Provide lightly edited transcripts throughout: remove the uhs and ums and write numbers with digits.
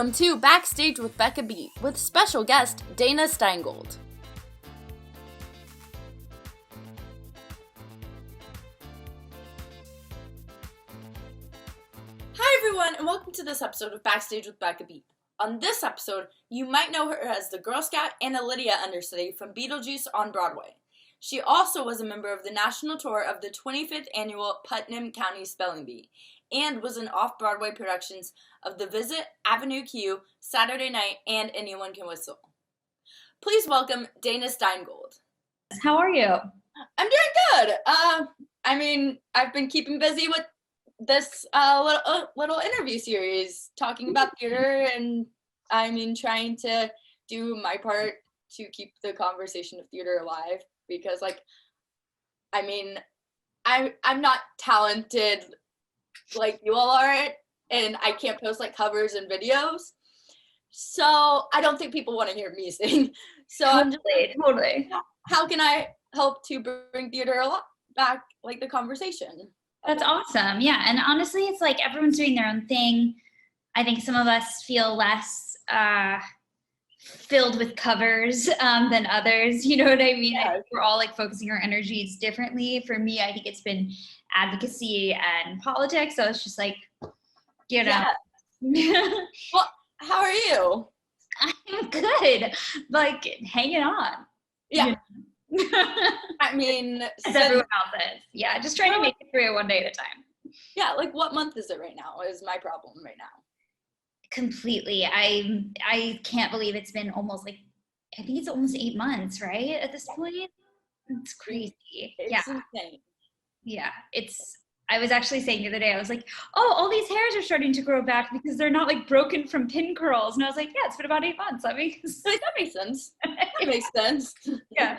Welcome to Backstage with Becca B, with special guest Dana Steingold. Hi everyone, and welcome to this episode of Backstage with Becca B. On this episode, you might know her as the Girl Scout and a Lydia understudy from Beetlejuice on Broadway. She also was a member of the national tour of the 25th annual Putnam County Spelling Bee, and was in Off-Broadway productions of The Visit, Avenue Q, Saturday Night, and Anyone Can Whistle. Please welcome Dana Steingold. How are you? I'm doing good. I've been keeping busy with this little interview series talking about theater, and trying to do my part to keep the conversation of theater alive, because I'm not talented like you all are, and I can't post like covers and videos, so I don't think people want to hear me sing. So Totally. How can I help to bring theater back, like the conversation? That's awesome. Yeah, and honestly, it's like everyone's doing their own thing. I think some of us feel less filled with covers than others. You know what I mean? Yeah. I think we're all like focusing our energies differently. For me, I think it's been advocacy and politics. So it's just like, you know. Yeah. Well, how are you? I'm good. Like hanging on. Yeah. As everyone else is. Yeah, just trying to make it through one day at a time. Yeah, like what month is it right now is my problem right now. Completely. I can't believe it's been almost I think it's almost 8 months, right? At this point. It's crazy. It's insane. Yeah. I was actually saying the other day, I was like, oh, all these hairs are starting to grow back because they're not like broken from pin curls. And I was like, yeah, it's been about 8 months. That makes sense. That makes sense. Yeah.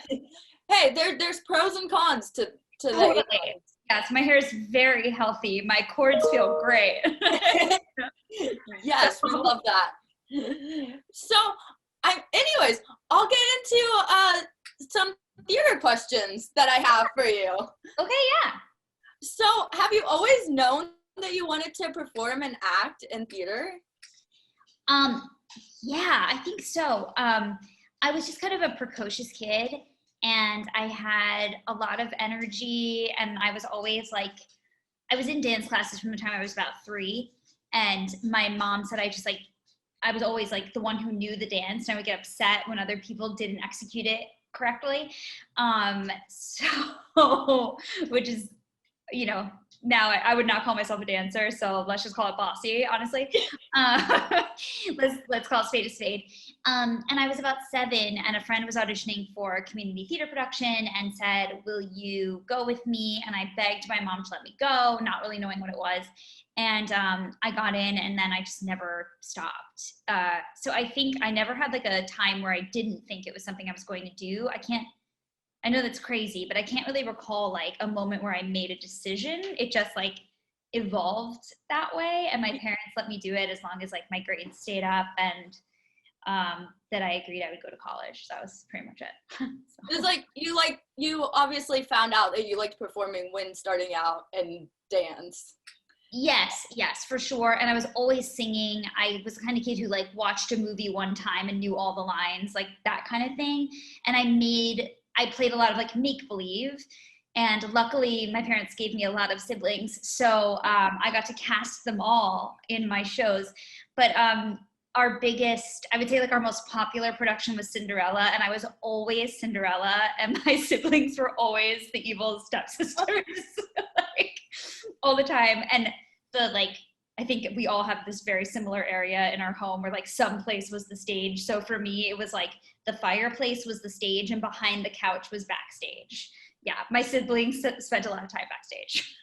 Hey, there's pros and cons to totally. that. Yes, my hair is very healthy. My cords feel great. Yes, we love that. So, anyways, I'll get into some theater questions that I have for you. Okay, yeah. So, have you always known that you wanted to perform and act in theater? Yeah, I think so. I was just kind of a precocious kid, and I had a lot of energy, and I was always I was in dance classes from the time I was about 3, and my mom said I was always the one who knew the dance, and I would get upset when other people didn't execute it correctly. So, which is, now I would not call myself a dancer, so let's just call it bossy, honestly. Let's call it spade a spade. And I was about 7, and a friend was auditioning for a community theater production and said, will you go with me? And I begged my mom to let me go, not really knowing what it was. And I got in, and then I just never stopped. So I think I never had a time where I didn't think it was something I was going to do. I know that's crazy, but I can't really recall a moment where I made a decision. It just evolved that way, and my parents let me do it as long as my grades stayed up, and that I agreed I would go to college. So that was pretty much it. So. It's you obviously found out that you liked performing when starting out in dance. Yes, for sure. And I was always singing. I was the kind of kid who watched a movie one time and knew all the lines, that kind of thing. And I played a lot of make-believe, and luckily my parents gave me a lot of siblings, so I got to cast them all in my shows. But our biggest, I would say our most popular production was Cinderella, and I was always Cinderella, and my siblings were always the evil stepsisters, all the time. And I think we all have this very similar area in our home where some place was the stage. So for me, it was the fireplace was the stage, and behind the couch was backstage. Yeah, my siblings spent a lot of time backstage.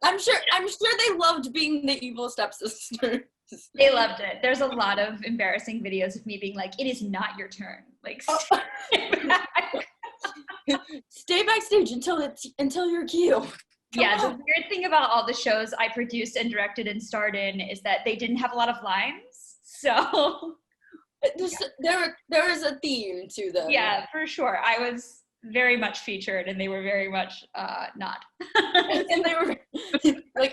I'm sure they loved being the evil stepsister. They loved it. There's a lot of embarrassing videos of me being it is not your turn. Stay backstage until your cue. Yeah, the weird thing about all the shows I produced and directed and starred in is that they didn't have a lot of lines. So there is a theme to them. Yeah, for sure. I was very much featured, and they were very much not. And they were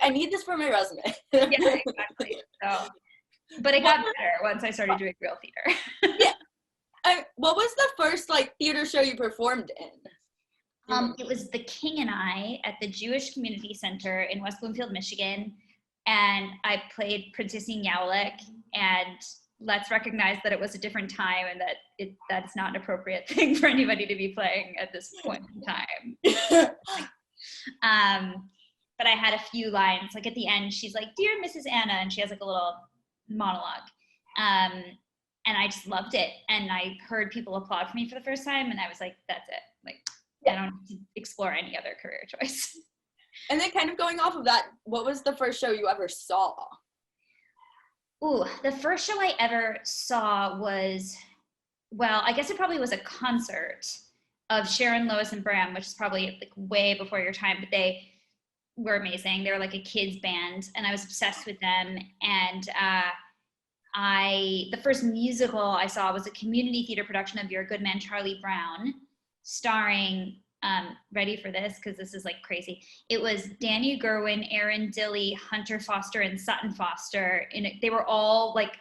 I need this for my resume. Yeah, exactly. So But it got better once I started doing real theater. Yeah. What was the first like theater show you performed in? It was The King and I at the Jewish Community Center in West Bloomfield, Michigan. And I played Princess Yowlik, and let's recognize that it was a different time and that that's not an appropriate thing for anybody to be playing at this point in time. But I had a few lines, like at the end, she's like, "Dear Mrs. Anna," and she has like a little monologue. And I just loved it. And I heard people applaud for me for the first time, and I was like, that's it. Like, I don't have to explore any other career choice. And then kind of going off of that, what was the first show you ever saw? Ooh, the first show I ever saw was, well, I guess it probably was a concert of Sharon, Lois, and Bram, which is probably like way before your time, but they were amazing. They were like a kids band, and I was obsessed with them. And the first musical I saw was a community theater production of Your Good Man, Charlie Brown, starring, ready for this, because this is like crazy. It was Danny Gerwin, Aaron Dilley, Hunter Foster, and Sutton Foster. And they were all like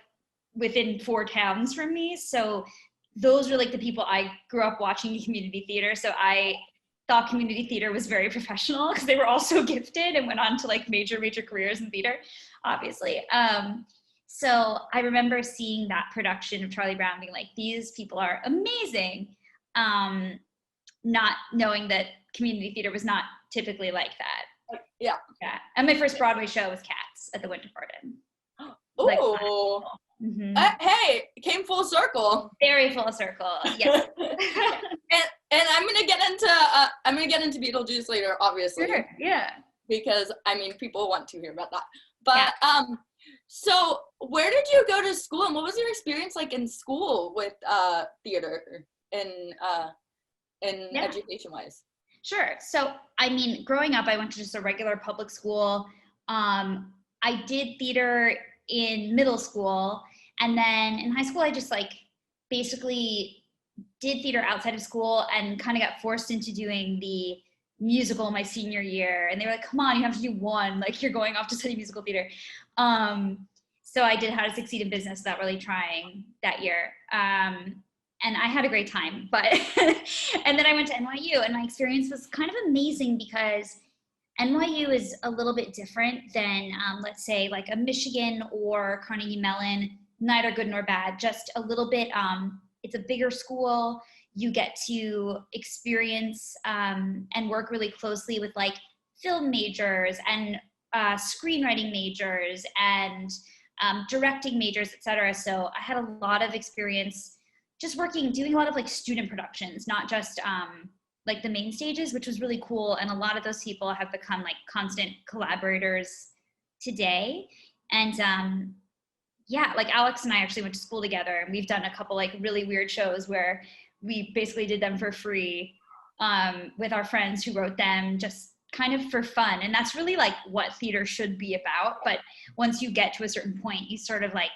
within 4 towns from me. So those were like the people I grew up watching community theater. So I thought community theater was very professional because they were all so gifted and went on to like major careers in theater, obviously. So I remember seeing that production of Charlie Brown being like, these people are amazing. Not knowing that community theater was not typically like that. Yeah. And my first Broadway show was Cats at the Winter Garden. Ooh. Like, hey, it came full circle. Very full circle. Yes. and I'm gonna get into Beetlejuice later, obviously. Sure. Yeah. Because I mean, people want to hear about that. But so where did you go to school, and what was your experience like in school with theater and education wise? Sure. So, I mean, growing up, I went to just a regular public school. I did theater in middle school, and then in high school, I just like basically did theater outside of school and kind of got forced into doing the musical my senior year. And they were like, come on, you have to do one, like you're going off to study musical theater. So I did How to Succeed in Business without really trying that year. And I had a great time, but, and then I went to NYU, and my experience was kind of amazing because NYU is a little bit different than, let's say, like a Michigan or Carnegie Mellon. Neither good nor bad, just a little bit, it's a bigger school. You get to experience and work really closely with like film majors and screenwriting majors and directing majors, et cetera. So I had a lot of experience just doing a lot of like student productions, not just like the main stages, which was really cool. And a lot of those people have become like constant collaborators today. And like Alex and I actually went to school together, and we've done a couple like really weird shows where we basically did them for free with our friends who wrote them just kind of for fun. And that's really like what theater should be about. But once you get to a certain point, you sort of like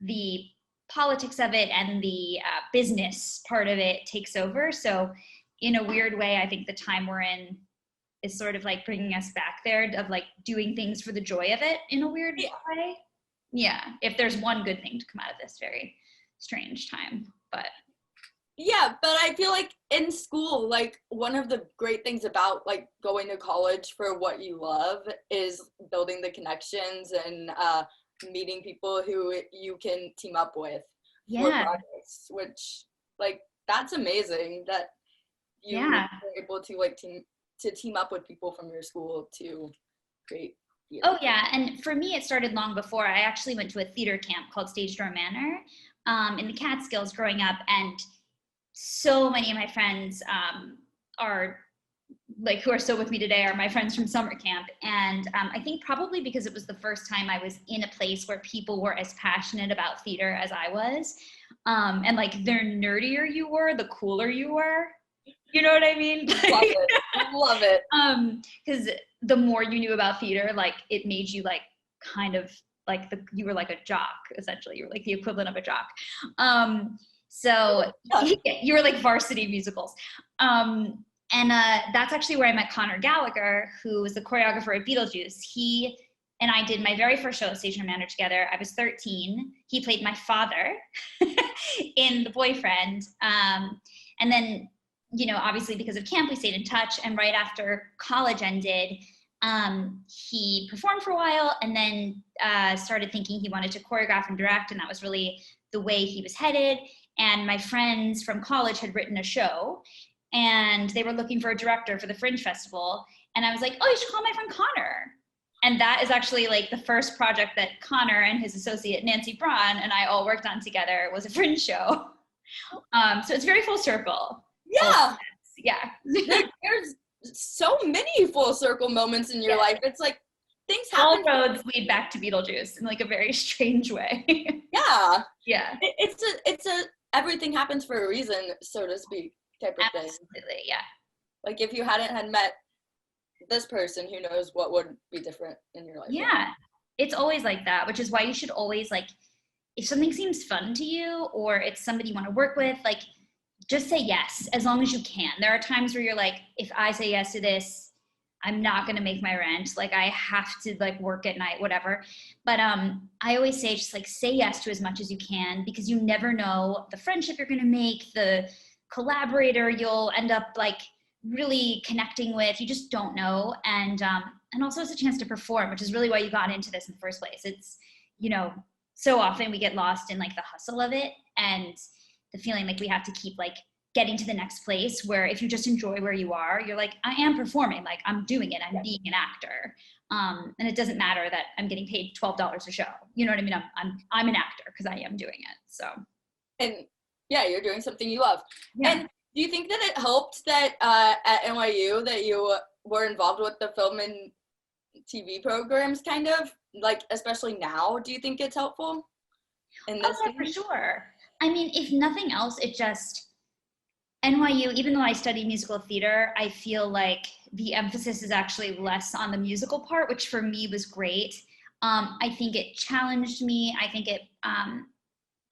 the politics of it and the business part of it takes over. So in a weird way, I think the time we're in is sort of like bringing us back there of like doing things for the joy of it in a weird way. Yeah. If there's one good thing to come out of this very strange time, but. Yeah, but I feel like in school, like one of the great things about like going to college for what you love is building the connections and meeting people who you can team up with for projects, which like that's amazing that you were able to like team up with people from your school to create theater. Oh yeah, and for me it started long before. I actually went to a theater camp called Stage Door Manor in the Catskills growing up, and so many of my friends are like who are still with me today are my friends from summer camp. And I think probably because it was the first time I was in a place where people were as passionate about theater as I was. And like the nerdier you were, the cooler you were. You know what I mean? Love it. Love it. Because the more you knew about theater, like it made you like kind of like you were like a jock, essentially. You were like the equivalent of a jock. So you were like varsity musicals. And that's actually where I met Connor Gallagher, who was the choreographer at Beetlejuice. He and I did my very first show at Station Manor together. I was 13. He played my father in The Boyfriend. And then, you know, obviously because of camp, we stayed in touch. And right after college ended, he performed for a while and then started thinking he wanted to choreograph and direct. And that was really the way he was headed. And my friends from college had written a show and they were looking for a director for the Fringe Festival. And I was like, oh, you should call my friend Connor. And that is actually like the first project that Connor and his associate Nancy Braun and I all worked on together was a Fringe show. So it's very full circle. Yeah. Yeah. There's so many full circle moments in your life. It's like things happen. All roads lead back to Beetlejuice in like a very strange way. Yeah. Yeah. It's a everything happens for a reason, so to speak, type of thing. Absolutely, yeah. Like if you had met this person, who knows what would be different in your life. Yeah. It's always like that, which is why you should always like, if something seems fun to you or it's somebody you want to work with, like just say yes as long as you can. There are times where you're like, if I say yes to this, I'm not going to make my rent. Like I have to like work at night, whatever. But I always say, just like say yes to as much as you can because you never know the friendship you're going to make, the collaborator you'll end up like really connecting with. You just don't know. And also it's a chance to perform, which is really why you got into this in the first place. It's, you know, so often we get lost in like the hustle of it and the feeling like we have to keep like getting to the next place, where if you just enjoy where you are, you're like, I am performing, like I'm doing it, I'm being an actor. And it doesn't matter that I'm getting paid $12 a show. You know what I mean? I'm an actor because I am doing it. So. And yeah, you're doing something you love. Yeah. And do you think that it helped that at NYU that you were involved with the film and TV programs, kind of like, especially now? Do you think it's helpful in this? Oh, yeah, for sure. I mean, if nothing else, it just, NYU, even though I study musical theater, I feel like the emphasis is actually less on the musical part, which for me was great. I think it challenged me. I think it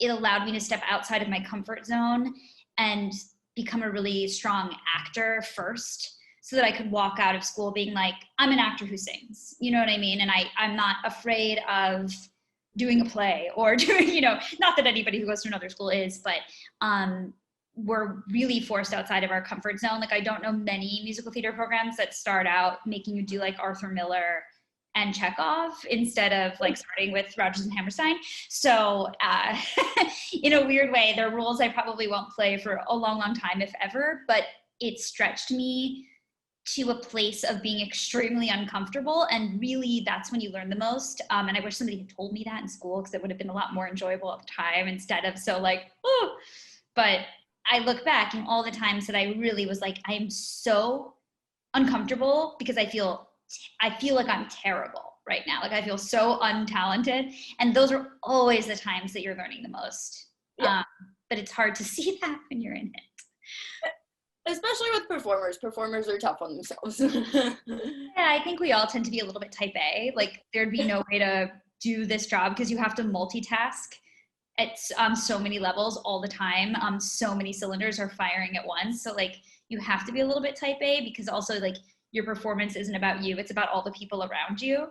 allowed me to step outside of my comfort zone and become a really strong actor first, so that I could walk out of school being like, I'm an actor who sings. You know what I mean? And I'm not afraid of doing a play or doing, you know, not that anybody who goes to another school is, but we're really forced outside of our comfort zone. Like I don't know many musical theater programs that start out making you do like Arthur Miller and Chekhov instead of like starting with Rodgers and Hammerstein. So in a weird way, there are rules I probably won't play for a long, long time, if ever, but it stretched me to a place of being extremely uncomfortable. And really that's when you learn the most. And I wish somebody had told me that in school, because it would have been a lot more enjoyable at the time instead of so like, oh, but I look back and all the times that I really was like, I am so uncomfortable because I feel like I'm terrible right now. Like I feel so untalented. And those are always the times that you're learning the most. Yeah. But it's hard to see that when you're in it. Especially with performers. Performers are tough on themselves. Yeah, I think we all tend to be a little bit type A. Like there'd be no way to do this job because you have to multitask at so many levels all the time. So many cylinders are firing at once. So like you have to be a little bit type A, because also like your performance isn't about you. It's about all the people around you.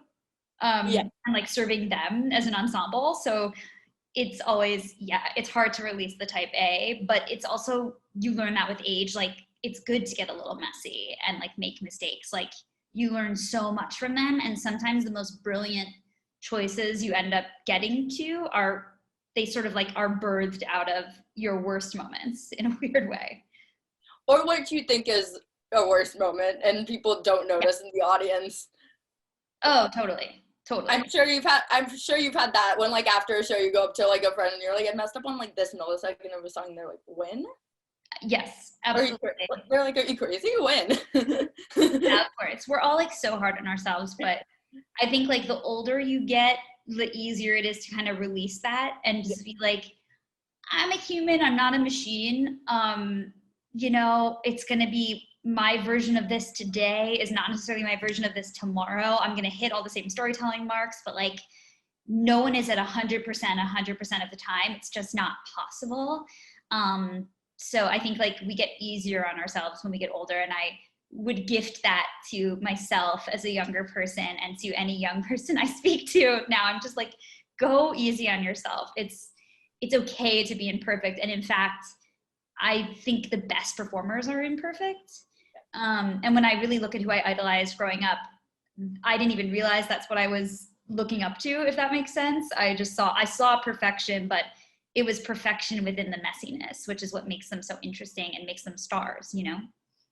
And like serving them as an ensemble. So it's always, it's hard to release the type A, but it's also, you learn that with age, like it's good to get a little messy and like make mistakes. Like you learn so much from them. And sometimes the most brilliant choices you end up getting to they sort of like are birthed out of your worst moments in a weird way. Or what you think is a worst moment and people don't notice in the audience. Oh, totally. I'm sure you've had that when like after a show you go up to like a friend and you're like, I messed up on like this millisecond of a song, and they're like, when? Yes, absolutely. They're like, are you crazy? When? Yeah, of course. We're all like so hard on ourselves, but I think like the older you get, the easier it is to kind of release that and just be like, I'm a human, I'm not a machine. You know, it's going to be my version of this today is not necessarily my version of this tomorrow. I'm going to hit all the same storytelling marks, but like no one is at 100% of the time. It's just not possible. So I think like we get easier on ourselves when we get older, and I would gift that to myself as a younger person and to any young person I speak to now. I'm just like, go easy on yourself. It's okay to be imperfect. And in fact, I think the best performers are imperfect. And when I really look at who I idolized growing up, I didn't even realize that's what I was looking up to, if that makes sense. I saw perfection, but it was perfection within the messiness, which is what makes them so interesting and makes them stars, you know?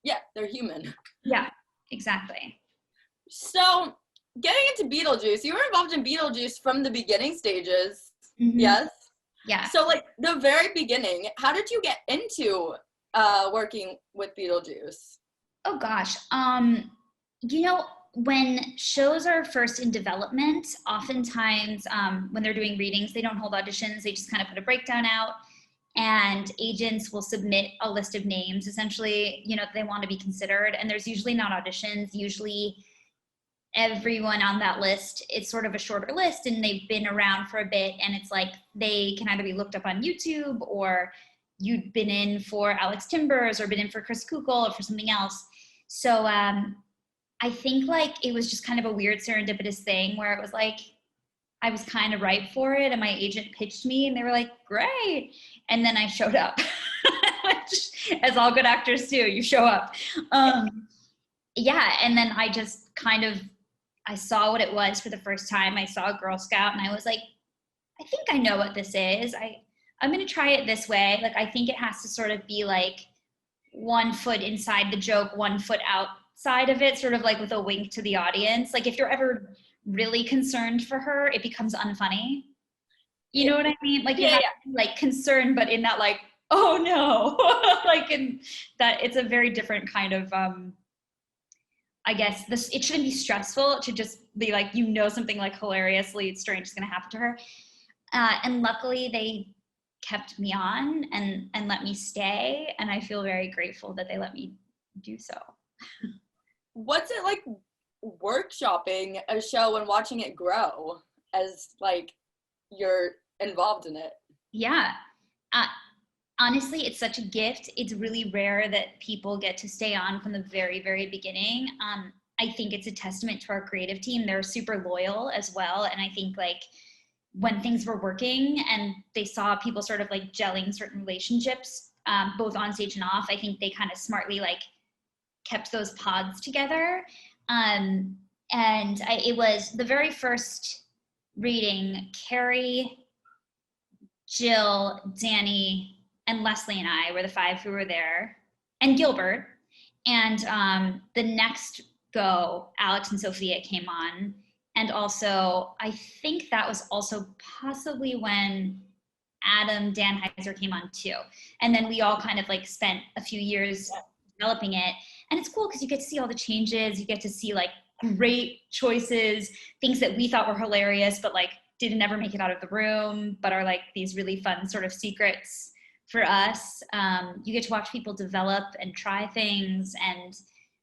Yeah, they're human. Yeah, exactly. So, getting into Beetlejuice, you were involved in Beetlejuice from the beginning stages, yes? Yeah. So, like, the very beginning, how did you get into working with Beetlejuice? Oh, gosh. You know, when shows are first in development, oftentimes when they're doing readings, they don't hold auditions. They just kind of put a breakdown out, and agents will submit a list of names, essentially, you know, they want to be considered. And there's usually not auditions. Usually everyone on that list, it's sort of a shorter list and they've been around for a bit, and it's like they can either be looked up on YouTube, or you'd been in for Alex Timbers or been in for Chris Kukul or for something else. So I think like it was just kind of a weird serendipitous thing where it was like I was kind of ripe for it, and my agent pitched me and they were like, great. And then I showed up. As all good actors do, you show up. Yeah, and then I just kind of, I saw what it was for the first time. I saw a Girl Scout and I was like, I think I know what this is. I'm going to try it this way. Like, I think it has to sort of be like 1 foot inside the joke, 1 foot outside of it, sort of like with a wink to the audience. Like, if you're ever really concerned for her, it becomes unfunny. You know what I mean? Like, you have to be like concerned, but in that like, oh no, like in that it's a very different kind of, I guess it shouldn't be stressful. It should just be like, you know, something like hilariously strange is going to happen to her. And luckily they kept me on and let me stay. And I feel very grateful that they let me do so. What's it like workshopping a show and watching it grow as like you're involved in it? Yeah. Honestly, it's such a gift. It's really rare that people get to stay on from the very, very beginning. I think it's a testament to our creative team. They're super loyal as well. And I think like when things were working and they saw people sort of like gelling certain relationships, both on stage and off, I think they kind of smartly like kept those pods together. It was the very first reading, Carrie, Jill, Danny, and Leslie and I were the 5 who were there, and Gilbert. And the next go, Alex and Sophia came on. And also, I think that was also possibly when Adam Danheiser came on too. And then we all kind of like spent a few years developing it. And it's cool because you get to see all the changes. You get to see like great choices, things that we thought were hilarious, but like didn't ever make it out of the room, but are like these really fun sort of secrets for us. You get to watch people develop and try things and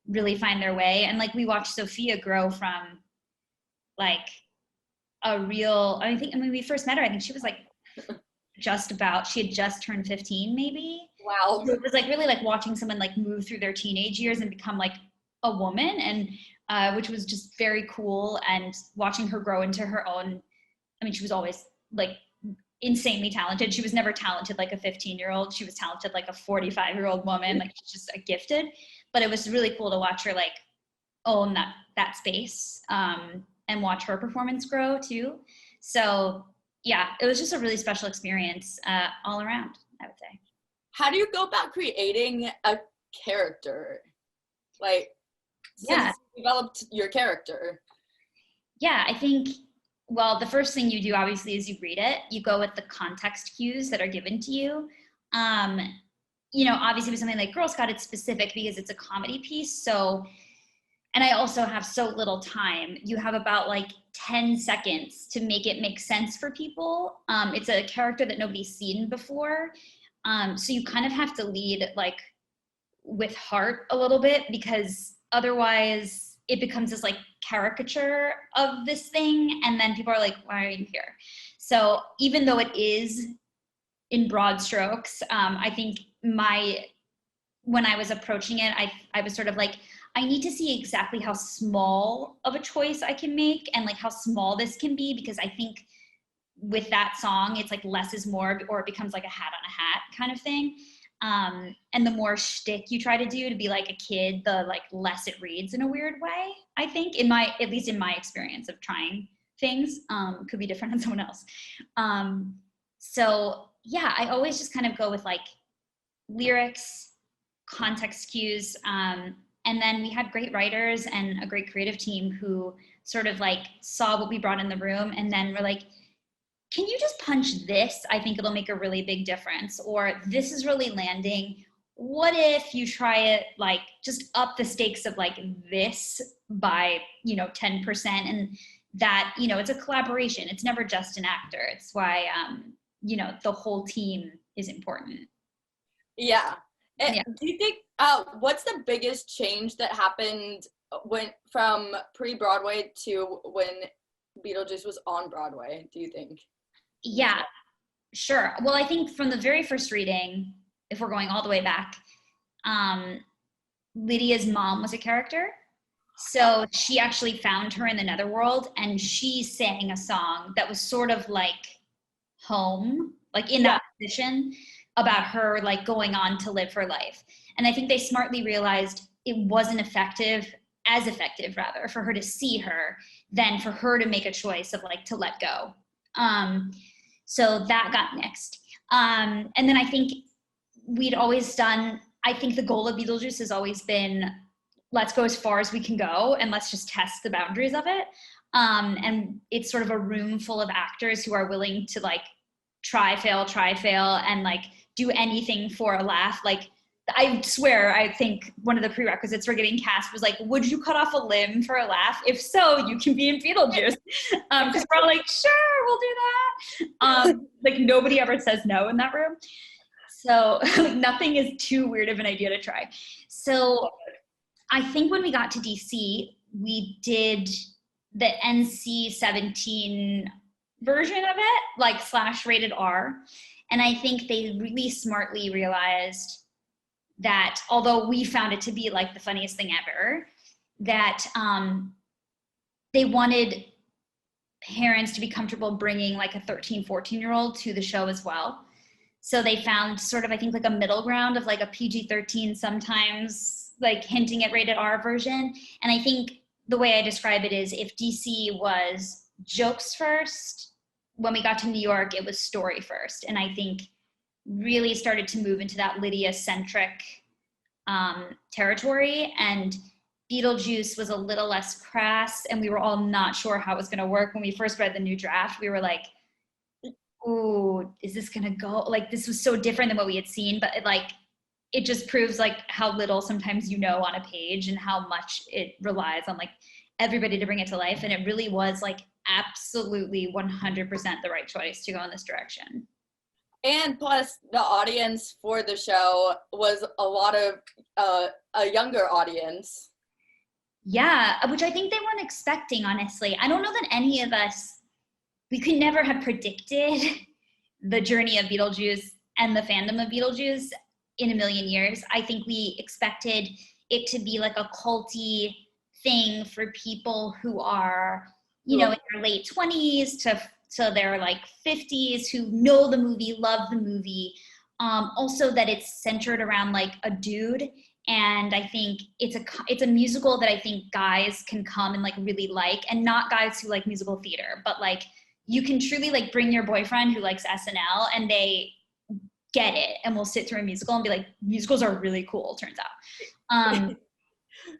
really find their way. And like we watched Sophia grow from like a real, when we first met her, I think she was like she had just turned 15 maybe. Wow. So it was like really like watching someone like move through their teenage years and become like a woman, and which was just very cool. And watching her grow into her own, I mean, she was always like insanely talented. She was never talented like a 15-year-old. She was talented like a 45-year-old woman. Like she's just gifted. But it was really cool to watch her like own that space and watch her performance grow too. So yeah, it was just a really special experience all around, I would say. How do you go about creating a character? Like, since you developed your character? Yeah, I think, well, the first thing you do obviously is you read it. You go with the context cues that are given to you. You know, obviously with something like Girl Scout, it's specific because it's a comedy piece. So, and I also have so little time. You have about like 10 seconds to make it make sense for people. It's a character that nobody's seen before. So you kind of have to lead like with heart a little bit, because otherwise it becomes this like caricature of this thing. And then people are like, why are you here? So even though it is in broad strokes, I think when I was approaching it, I was sort of like, I need to see exactly how small of a choice I can make and like how small this can be, because I think with that song, it's like less is more, or it becomes like a hat on a hat kind of thing. And the more shtick you try to do to be like a kid, the like less it reads in a weird way, I think, at least in my experience of trying things. Could be different on someone else. So yeah, I always just kind of go with like lyrics, context cues, and then we had great writers and a great creative team who sort of like saw what we brought in the room and then were like, can you just punch this? I think it'll make a really big difference. Or this is really landing. What if you try it, like just up the stakes of like this by, 10%. And that, it's a collaboration. It's never just an actor. It's why, the whole team is important. Yeah. Yeah. Do you think, what's the biggest change that happened from pre-Broadway to when Beetlejuice was on Broadway, do you think? Yeah, sure. Well, I think from the very first reading, if we're going all the way back, Lydia's mom was a character. So she actually found her in the netherworld and she sang a song that was sort of like home, like in that position, about her like going on to live her life. And I think they smartly realized it wasn't as effective rather, for her to see her than for her to make a choice of like to let go. So that got nixed. And then I think we'd always done, I think the goal of Beetlejuice has always been, let's go as far as we can go and let's just test the boundaries of it. And it's sort of a room full of actors who are willing to like try, fail, and like do anything for a laugh. Like, I swear, I think one of the prerequisites for getting cast was like, would you cut off a limb for a laugh? If so, you can be in Beetlejuice. Because we're all like, sure, we'll do that. Like nobody ever says no in that room. So nothing is too weird of an idea to try. So I think when we got to DC, we did the NC-17 version of it, like / rated R. And I think they really smartly realized that although we found it to be like the funniest thing ever, that they wanted parents to be comfortable bringing like a 13, 14-year-old to the show as well. So they found sort of, I think, like a middle ground of like a PG-13, sometimes like hinting at rated R version. And I think the way I describe it is, if DC was jokes first, when we got to New York, it was story first. And I think really started to move into that Lydia-centric territory. And Beetlejuice was a little less crass, and we were all not sure how it was going to work. When we first read the new draft, we were like, ooh, is this going to go? Like, this was so different than what we had seen, but it just proves like how little sometimes on a page and how much it relies on like everybody to bring it to life. And it really was like absolutely 100% the right choice to go in this direction. And plus, the audience for the show was a lot of a younger audience. Yeah, which I think they weren't expecting, honestly. I don't know that any of us, we could never have predicted the journey of Beetlejuice and the fandom of Beetlejuice in a million years. I think we expected it to be like a culty thing for people who are, in their late 20s to their like 50s, who know the movie, love the movie. Also that it's centered around like a dude. And I think it's a musical that I think guys can come and like really like, and not guys who like musical theater, but like you can truly like bring your boyfriend who likes SNL and they get it and will sit through a musical and be like, musicals are really cool, turns out.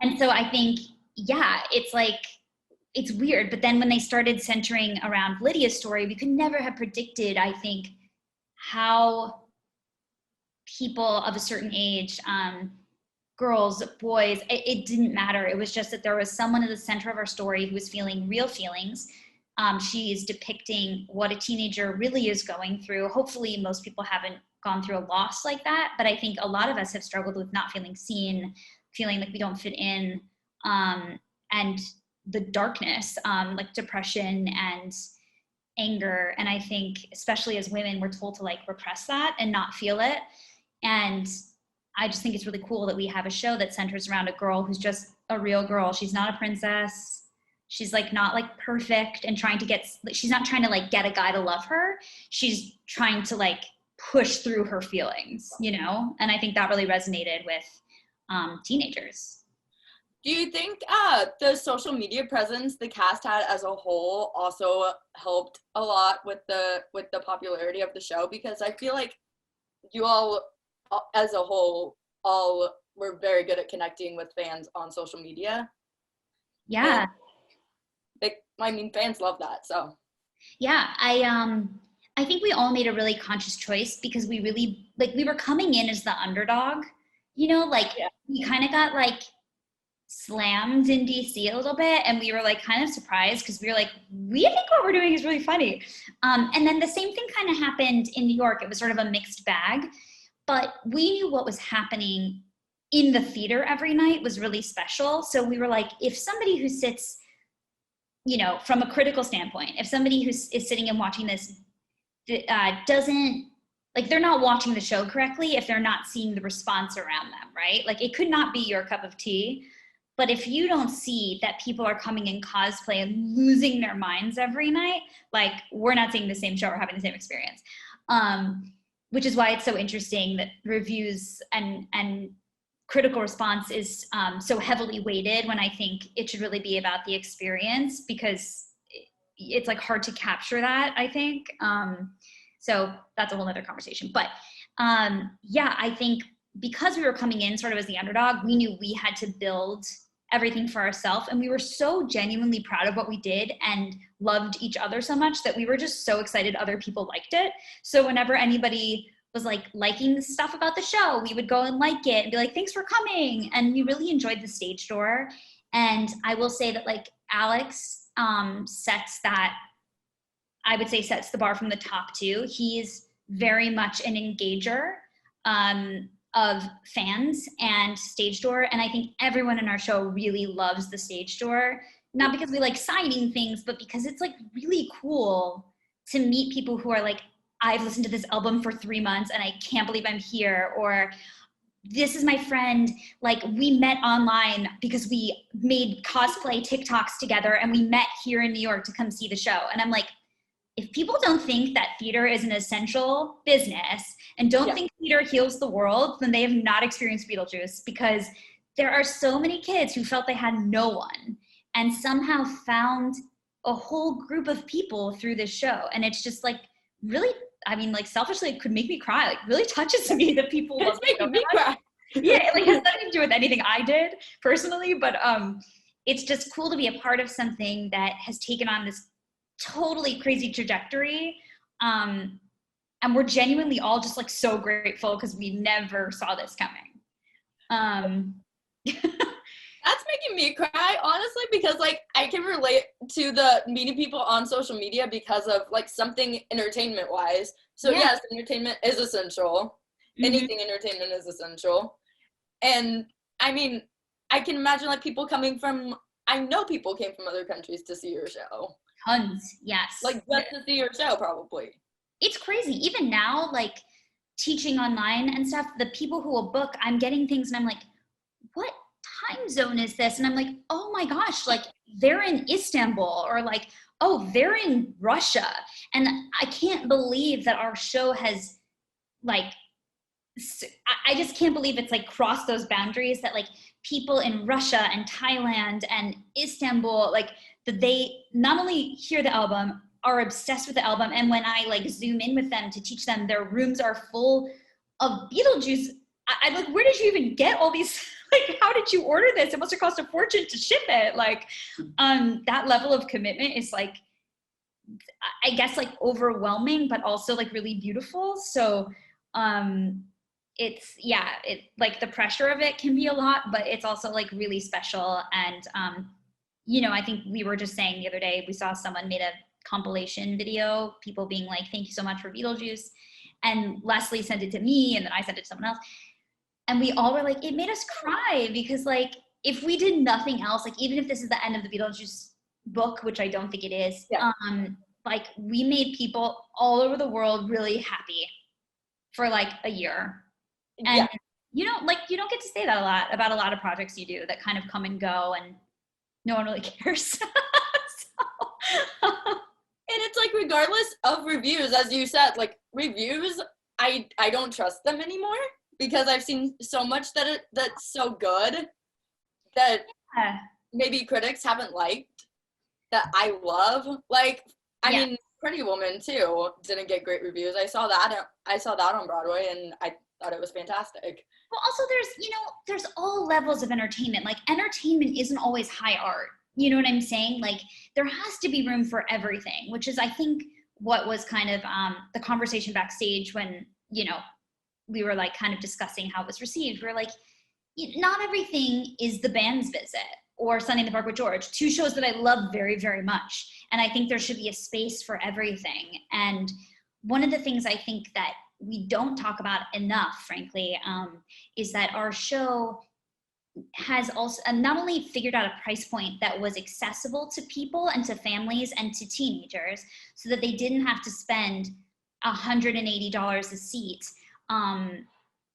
And so I think, yeah, it's like, it's weird. But then when they started centering around Lydia's story, we could never have predicted, I think, how people of a certain age, girls, boys, it didn't matter. It was just that there was someone at the center of our story who was feeling real feelings. She is depicting what a teenager really is going through. Hopefully most people haven't gone through a loss like that, but I think a lot of us have struggled with not feeling seen, feeling like we don't fit in, and the darkness, like depression and anger. And I think especially as women, we're told to like repress that and not feel it. And I just think it's really cool that we have a show that centers around a girl who's just a real girl. She's not a princess. She's like not like perfect and she's not trying to like get a guy to love her. She's trying to like push through her feelings, you know? And I think that really resonated with teenagers. Do you think the social media presence the cast had as a whole also helped a lot with the popularity of the show? Because I feel like you all, as a whole, all were very good at connecting with fans on social media. Yeah. Fans love that, so. Yeah, I think we all made a really conscious choice because we really, like, we were coming in as the underdog, you know, like, we kind of got, like, slammed in DC a little bit, and we were, like, kind of surprised because we were like, we think what we're doing is really funny. And then the same thing kind of happened in New York. It was sort of a mixed bag, but we knew what was happening in the theater every night was really special. So we were like, if somebody who sits, you know, from a critical standpoint, if somebody who is sitting and watching this doesn't, like, they're not watching the show correctly if they're not seeing the response around them, right? Like, it could not be your cup of tea, but if you don't see that people are coming in cosplay and losing their minds every night, like, we're not seeing the same show or having the same experience. Which is why it's so interesting that reviews and critical response is so heavily weighted, when I think it should really be about the experience, because it's like hard to capture that, I think. So that's a whole nother conversation. But yeah, I think because we were coming in sort of as the underdog, we knew we had to build everything for ourselves. And we were so genuinely proud of what we did and loved each other so much that we were just so excited other people liked it. So whenever anybody was like liking the stuff about the show, we would go and like it and be like, thanks for coming. And we really enjoyed the stage door. And I will say that, like, Alex sets the bar from the top too. He's very much an engager of fans and stage door. And I think everyone in our show really loves the stage door, not because we like signing things, but because it's like really cool to meet people who are like, I've listened to this album for 3 months and I can't believe I'm here. Or this is my friend, like, we met online because we made cosplay TikToks together and we met here in New York to come see the show. And I'm like, if people don't think that theater is an essential business and don't think theater heals the world, then they have not experienced Beetlejuice, because there are so many kids who felt they had no one and somehow found a whole group of people through this show. And it's just like, really, I mean, like, selfishly, it could make me cry. Like, really touches me that people love It's making me cry. Yeah, like, it has nothing to do with anything I did personally, but it's just cool to be a part of something that has taken on this totally crazy trajectory. And we're genuinely all just like so grateful because we never saw this coming. That's making me cry, honestly, because, like, I can relate to the meeting people on social media because of, like, something entertainment-wise. So, yes, entertainment is essential. Mm-hmm. Anything entertainment is essential. And, I mean, I can imagine, like, I know people came from other countries to see your show. Tons, yes. Like, just to see your show, probably. It's crazy. Even now, like, teaching online and stuff, the people who will book, I'm getting things and I'm like, what time zone is this? And I'm like, oh my gosh, like, they're in Istanbul, or like, oh, they're in Russia. And I can't believe that our show has, like, I just can't believe it's like crossed those boundaries, that like people in Russia and Thailand and Istanbul, like, that they not only hear the album, are obsessed with the album. And when I like zoom in with them to teach them, their rooms are full of Beetlejuice. I'm like, where did you even get all these? Like, how did you order this? It must have cost a fortune to ship it. Like, that level of commitment is like, I guess, like, overwhelming, but also like really beautiful. So it's, like, the pressure of it can be a lot, but it's also like really special. And you know, I think we were just saying the other day, we saw someone made a compilation video, people being like, thank you so much for Beetlejuice. And Leslie sent it to me, and then I sent it to someone else. And we all were like, it made us cry, because like, if we did nothing else, like, even if this is the end of the Beetlejuice book, which I don't think it is, like, we made people all over the world really happy for like a year. And you don't get to say that a lot about a lot of projects you do that kind of come and go and no one really cares. So. And it's like, regardless of reviews, as you said, like reviews, I don't trust them anymore because I've seen so much that's so good that maybe critics haven't liked that I love. Like, I mean, Pretty Woman too didn't get great reviews. I saw that on Broadway and I thought it was fantastic. Well, also there's all levels of entertainment. Like, entertainment isn't always high art. You know what I'm saying? Like, there has to be room for everything, which is, I think, what was kind of the conversation backstage when, we were like kind of discussing how it was received. We were like, not everything is The Band's Visit or Sunday in the Park with George, two shows that I love very, very much. And I think there should be a space for everything. And one of the things I think that we don't talk about enough, frankly, is that our show has also not only figured out a price point that was accessible to people and to families and to teenagers so that they didn't have to spend $180 a seat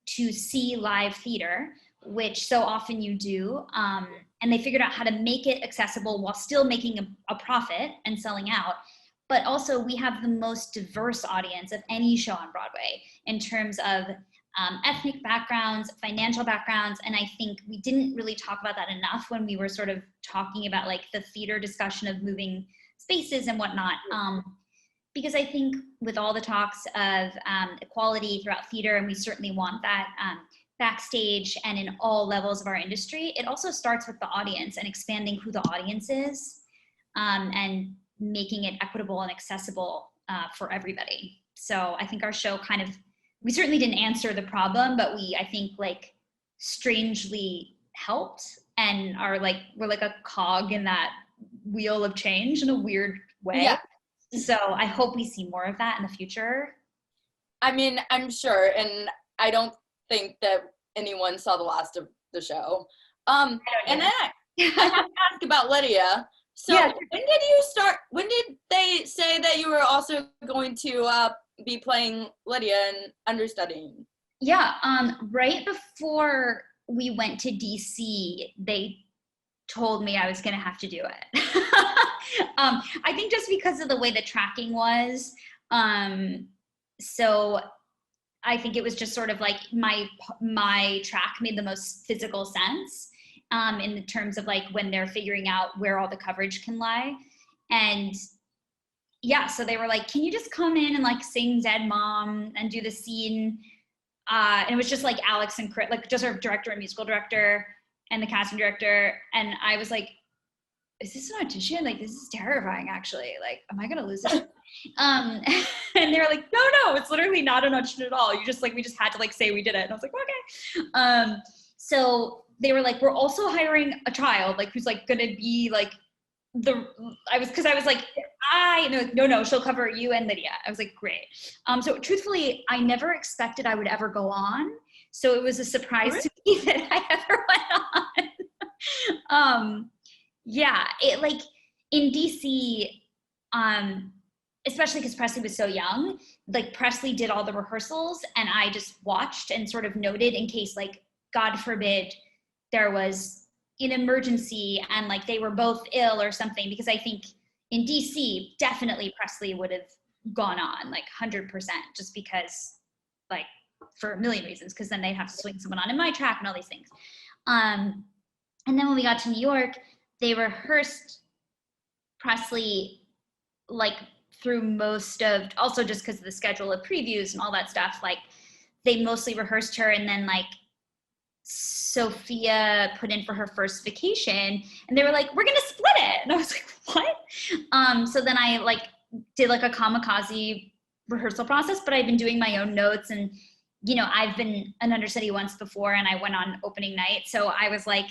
to see live theater, which so often you do. And they figured out how to make it accessible while still making a profit and selling out. But also we have the most diverse audience of any show on Broadway in terms of ethnic backgrounds, financial backgrounds, and I think we didn't really talk about that enough when we were sort of talking about like the theater discussion of moving spaces and whatnot. Because I think with all the talks of equality throughout theater, and we certainly want that backstage and in all levels of our industry, it also starts with the audience and expanding who the audience is and making it equitable and accessible for everybody. So I think our show kind of, we certainly didn't answer the problem, but I think like strangely helped and we're like a cog in that wheel of change in a weird way. Yeah. So I hope we see more of that in the future. I mean, I'm sure, and I don't think that anyone saw the last of the show. And then I have to ask about Lydia. So when did they say that you were also going to be playing Lydia and Understudying? Yeah, right before we went to DC, they told me I was going to have to do it. I think just because of the way the tracking was. So I think it was just sort of like my track made the most physical sense in the terms of like when they're figuring out where all the coverage can lie. And yeah, so they were like, can you just come in and like sing Dead Mom and do the scene? And it was just like Alex and Chris, like just our director and musical director and the casting director. And I was like, is this an audition? Like, this is terrifying, actually. Like, am I gonna lose it? And they were like, no, it's literally not an audition at all. You just like, we just had to like say we did it. And I was like, okay. So they were like, we're also hiring a child, like who's like gonna be like I was like, no, she'll cover you and Lydia. I was like, great. So truthfully, I never expected I would ever go on. So it was a surprise to me that I ever went on. Yeah, it like in DC, especially because Presley was so young, like Presley did all the rehearsals and I just watched and sort of noted in case like, God forbid, there was an emergency and like they were both ill or something, because I think in DC, definitely Presley would have gone on like 100% just because like for a million reasons, because then they'd have to swing someone on in my track and all these things. And then when we got to New York, they rehearsed Presley like through most of, also just because of the schedule of previews and all that stuff, like they mostly rehearsed her, and then like Sophia put in for her first vacation and they were like, we're gonna split it. And I was like, what? So then I like did like a kamikaze rehearsal process, but I've been doing my own notes, and I've been an understudy once before and I went on opening night. So I was like,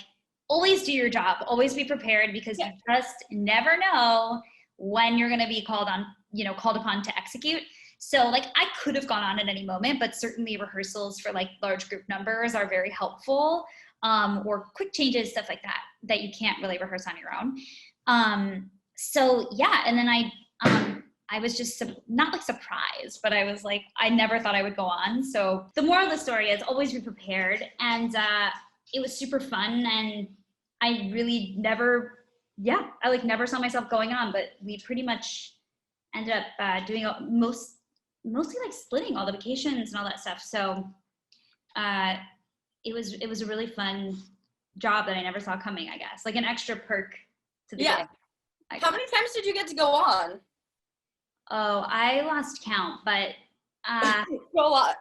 always do your job, always be prepared, because you just never know when you're going to be called upon to execute. So like I could have gone on at any moment, but certainly rehearsals for like large group numbers are very helpful, or quick changes, stuff like that you can't really rehearse on your own. So yeah, and then I I was just not like surprised, but I was like, I never thought I would go on. So the moral of the story is always be prepared. And it was super fun. And I really never, I like never saw myself going on, but we pretty much ended up doing mostly like splitting all the vacations and all that stuff. So it was a really fun job that I never saw coming, I guess. Like an extra perk to the gig. How many times did you get to go on? Oh, I lost count, but a lot.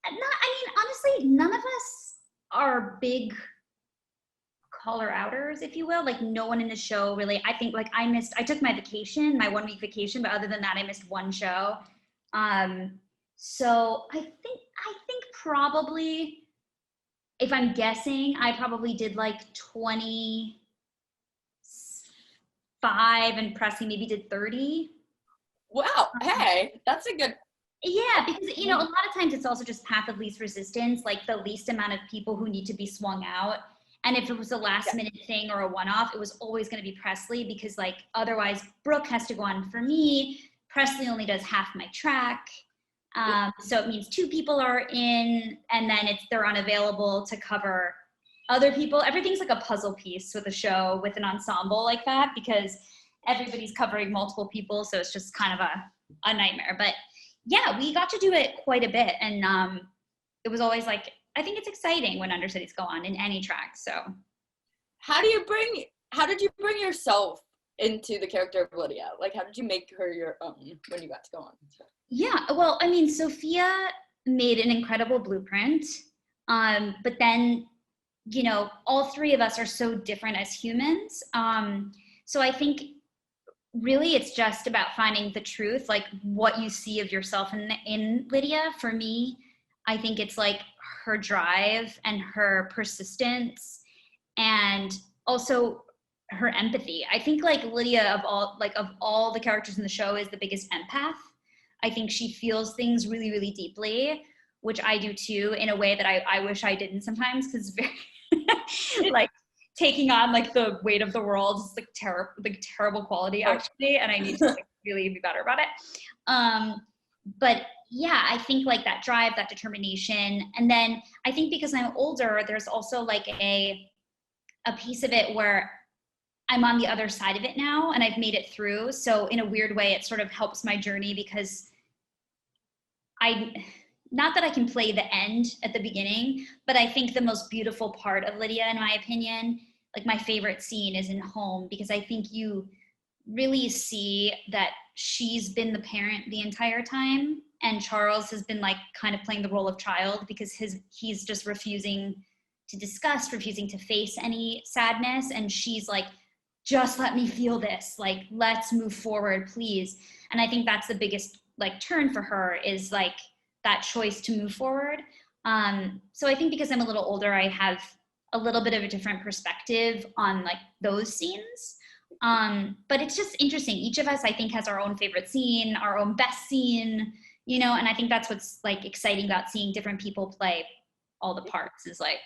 Honestly, none of us are big caller outers, if you will. Like no one in the show really. I think like I took my 1 week vacation, but other than that, I missed one show. So I think probably, if I'm guessing, I probably did like 25, and Pressy maybe did 30. Wow. Hey, that's a good. Yeah, because a lot of times it's also just path of least resistance, like the least amount of people who need to be swung out. And if it was a last minute thing or a one-off, it was always going to be Presley, because like otherwise Brooke has to go on for me. Presley only does half my track. So it means 2 people are in, and then they're unavailable to cover other people. Everything's like a puzzle piece with a show with an ensemble like that, because everybody's covering multiple people. So it's just kind of a nightmare. But yeah, we got to do it quite a bit. And it was always like, I think it's exciting when understudies go on in any track. So how did you bring yourself into the character of Lydia? Like, how did you make her your own when you got to go on? Yeah, well, I mean, Sophia made an incredible blueprint. But then, all 3 of us are so different as humans. So I think really it's just about finding the truth, like what you see of yourself in Lydia. For me, I think it's like her drive and her persistence, and also her empathy. I think like Lydia of all the characters in the show is the biggest empath. I think she feels things really, really deeply, which I do too, in a way that I wish I didn't sometimes, because very like taking on like the weight of the world is like terrible quality actually, and I need to like really be better about it. But yeah, I think like that drive, that determination, and then I think because I'm older, there's also like a piece of it where I'm on the other side of it now, and I've made it through. So in a weird way, it sort of helps my journey, because not that I can play the end at the beginning, but I think the most beautiful part of Lydia, in my opinion, like my favorite scene, is in Home, because I think you really see that she's been the parent the entire time, and Charles has been like kind of playing the role of child, because he's just refusing to discuss, refusing to face any sadness, and she's like, just let me feel this, like let's move forward, please. And I think that's the biggest like turn for her, is like that choice to move forward. So I think because I'm a little older, I have a little bit of a different perspective on like those scenes. But it's just interesting. Each of us, I think, has our own favorite scene, our own best scene, and I think that's what's like exciting about seeing different people play all the parts, is like,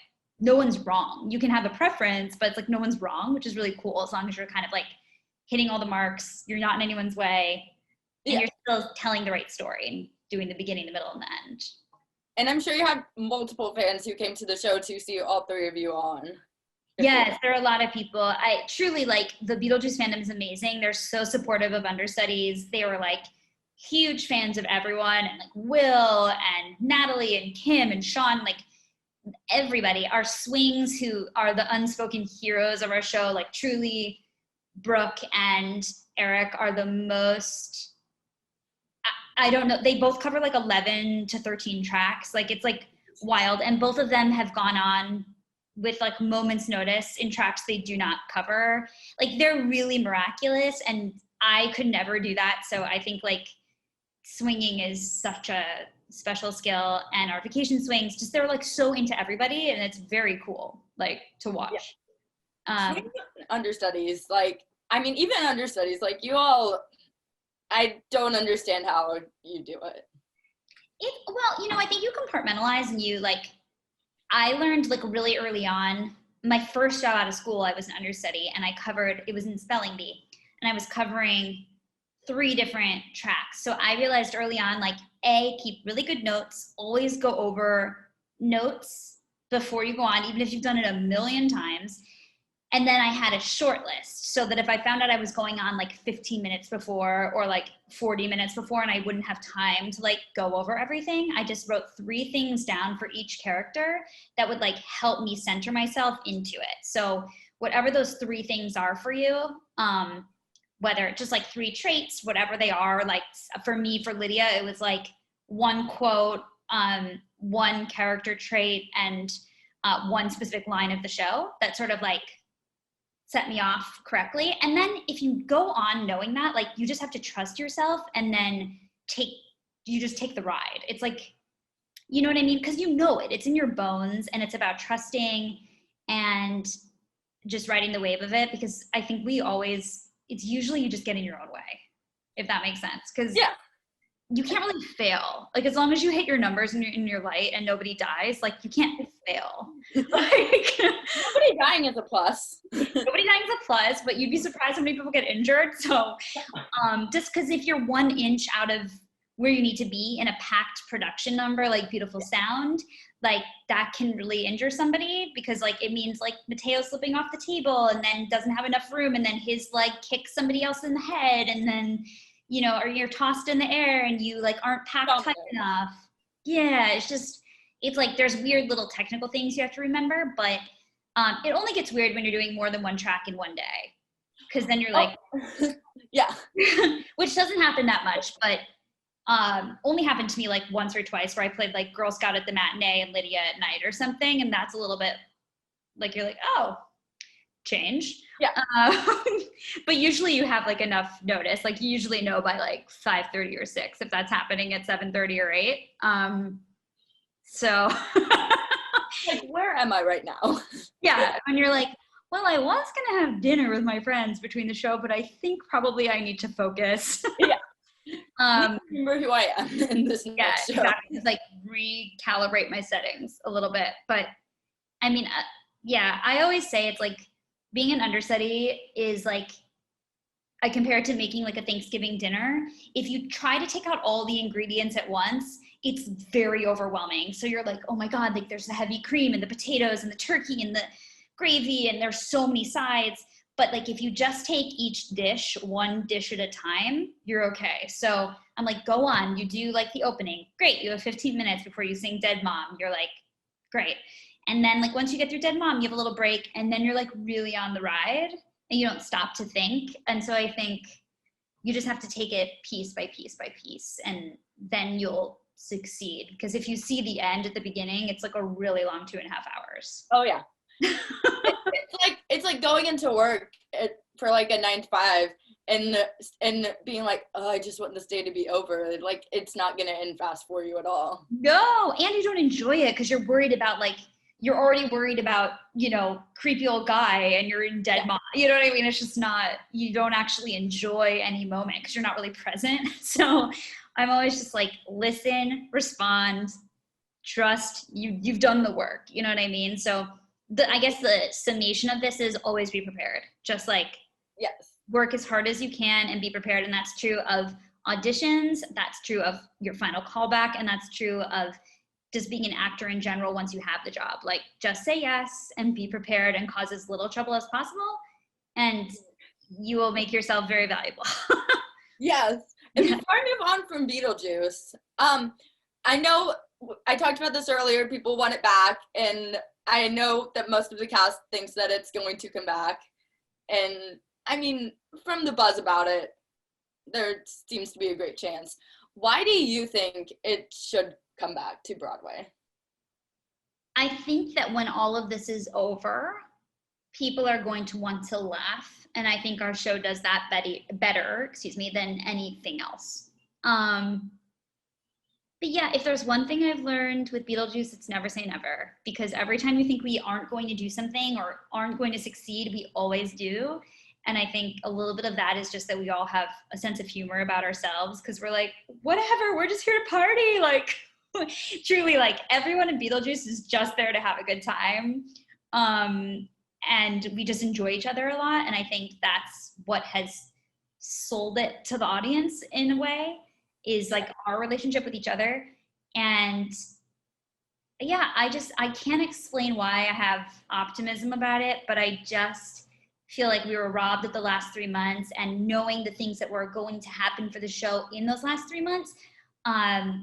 no one's wrong. You can have a preference, but it's like no one's wrong, which is really cool, as long as you're kind of like hitting all the marks, you're not in anyone's way, and you're still telling the right story and doing the beginning, the middle, and the end. And I'm sure you have multiple fans who came to the show to see all 3 of you on. Yes, there are a lot of people. I truly, like, the Beetlejuice fandom is amazing. They're so supportive of understudies. They were like huge fans of everyone, and like Will and Natalie and Kim and Sean, like everybody. Our swings, who are the unspoken heroes of our show, like truly Brooke and Eric are the most, I don't know, they both cover like 11 to 13 tracks. Like it's like wild. And both of them have gone on with like moments notice in tracks they do not cover. Like they're really miraculous, and I could never do that. So I think like swinging is such a special skill, and our vacation swings, just they're like so into everybody, and it's very cool like to watch. Understudies, like, I mean, even understudies, like you all, I don't understand how you do it. Well, I think you compartmentalize, and you like, I learned like really early on, my first job out of school, I was an understudy, and it was in spelling bee, and I was covering 3 different tracks. So I realized early on, like, keep really good notes, always go over notes before you go on, even if you've done it a million times. And then I had a short list so that if I found out I was going on like 15 minutes before or like 40 minutes before and I wouldn't have time to like go over everything, I just wrote 3 things down for each character that would like help me center myself into it. So whatever those 3 things are for you, whether just like 3 traits, whatever they are, like for me, for Lydia, it was like 1 quote, 1 character trait, and 1 specific line of the show that sort of like set me off correctly. And then if you go on knowing that, like you just have to trust yourself and then you just take the ride. It's like, you know what I mean? Because you know it's in your bones, and it's about trusting and just riding the wave of it. Because I think it's usually you just get in your own way, if that makes sense. Because you can't really fail. Like, as long as you hit your numbers and you're in your light and nobody dies, like you can't fail. Like, nobody dying is a plus. Nobody dying is a plus, but you'd be surprised how many people get injured. So just because if you're 1 inch out of where you need to be in a packed production number, like Beautiful Sound, like that can really injure somebody, because like it means like Mateo slipping off the table and then doesn't have enough room, and then his like kicks somebody else in the head, and then, you know, or you're tossed in the air and you like aren't packed tight enough. Yeah, it's like there's weird little technical things you have to remember, but it only gets weird when you're doing more than 1 track in 1 day, because then you're like, yeah, which doesn't happen that much, but only happened to me like once or twice where I played like Girl Scout at the matinee and Lydia at night or something, and that's a little bit like, you're like, oh, change. Yeah. But usually you have like enough notice. Like you usually know by like 5:30 or 6 if that's happening at 7:30 or 8. So like, where am I right now? Yeah, and you're like, well, I was gonna have dinner with my friends between the show, but I think probably I need to focus. Yeah. Remember who I am in this next show. Exactly. Just like recalibrate my settings a little bit. But I mean, I always say it's like being an understudy is like, I compare it to making like a Thanksgiving dinner. If you try to take out all the ingredients at once, it's very overwhelming. So you're like, oh my God, like there's the heavy cream and the potatoes and the turkey and the gravy, and there's so many sides. But like if you just take each dish 1 dish at a time, you're okay. So I'm like, go on, you do like the opening. Great, you have 15 minutes before you sing Dead Mom. You're like, great. And then like once you get through Dead Mom, you have a little break, and then you're like really on the ride and you don't stop to think. And so I think you just have to take it piece by piece by piece, and then you'll succeed. Because if you see the end at the beginning, it's like a really long 2.5 hours. Oh yeah. it's like going into work for like a 9 to 5 and being like, oh, I just want this day to be over. Like, it's not gonna end fast for you at all. No, and you don't enjoy it because you're worried about like, you're already worried about, you know, creepy old guy, and you're in Dead Mom. You know what I mean? It's just not, you don't actually enjoy any moment because you're not really present. So I'm always just like, listen, respond, trust, you've done the work. You know what I mean? So I guess the summation of this is always be prepared. Just like, yes, work as hard as you can and be prepared. And that's true of auditions. That's true of your final callback. And that's true of just being an actor in general once you have the job. Like, just say yes and be prepared and cause as little trouble as possible, and you will make yourself very valuable. Yes. And before I move on from Beetlejuice, I know I talked about this earlier, people want it back, and I know that most of the cast thinks that it's going to come back. And I mean, from the buzz about it, there seems to be a great chance. Why do you think it should come back to Broadway? I think that when all of this is over, people are going to want to laugh, and I think our show does that better than anything else. But yeah, if there's one thing I've learned with Beetlejuice, it's never say never, because every time you think we aren't going to do something or aren't going to succeed, we always do. And I think a little bit of that is just that we all have a sense of humor about ourselves, because we're like, whatever, we're just here to party. Like, truly, like, everyone in Beetlejuice is just there to have a good time. And we just enjoy each other a lot. And I think that's what has sold it to the audience in a way is like our relationship with each other. And yeah, I can't explain why I have optimism about it, but I just feel like we were robbed of the last 3 months, and knowing the things that were going to happen for the show in those last 3 months,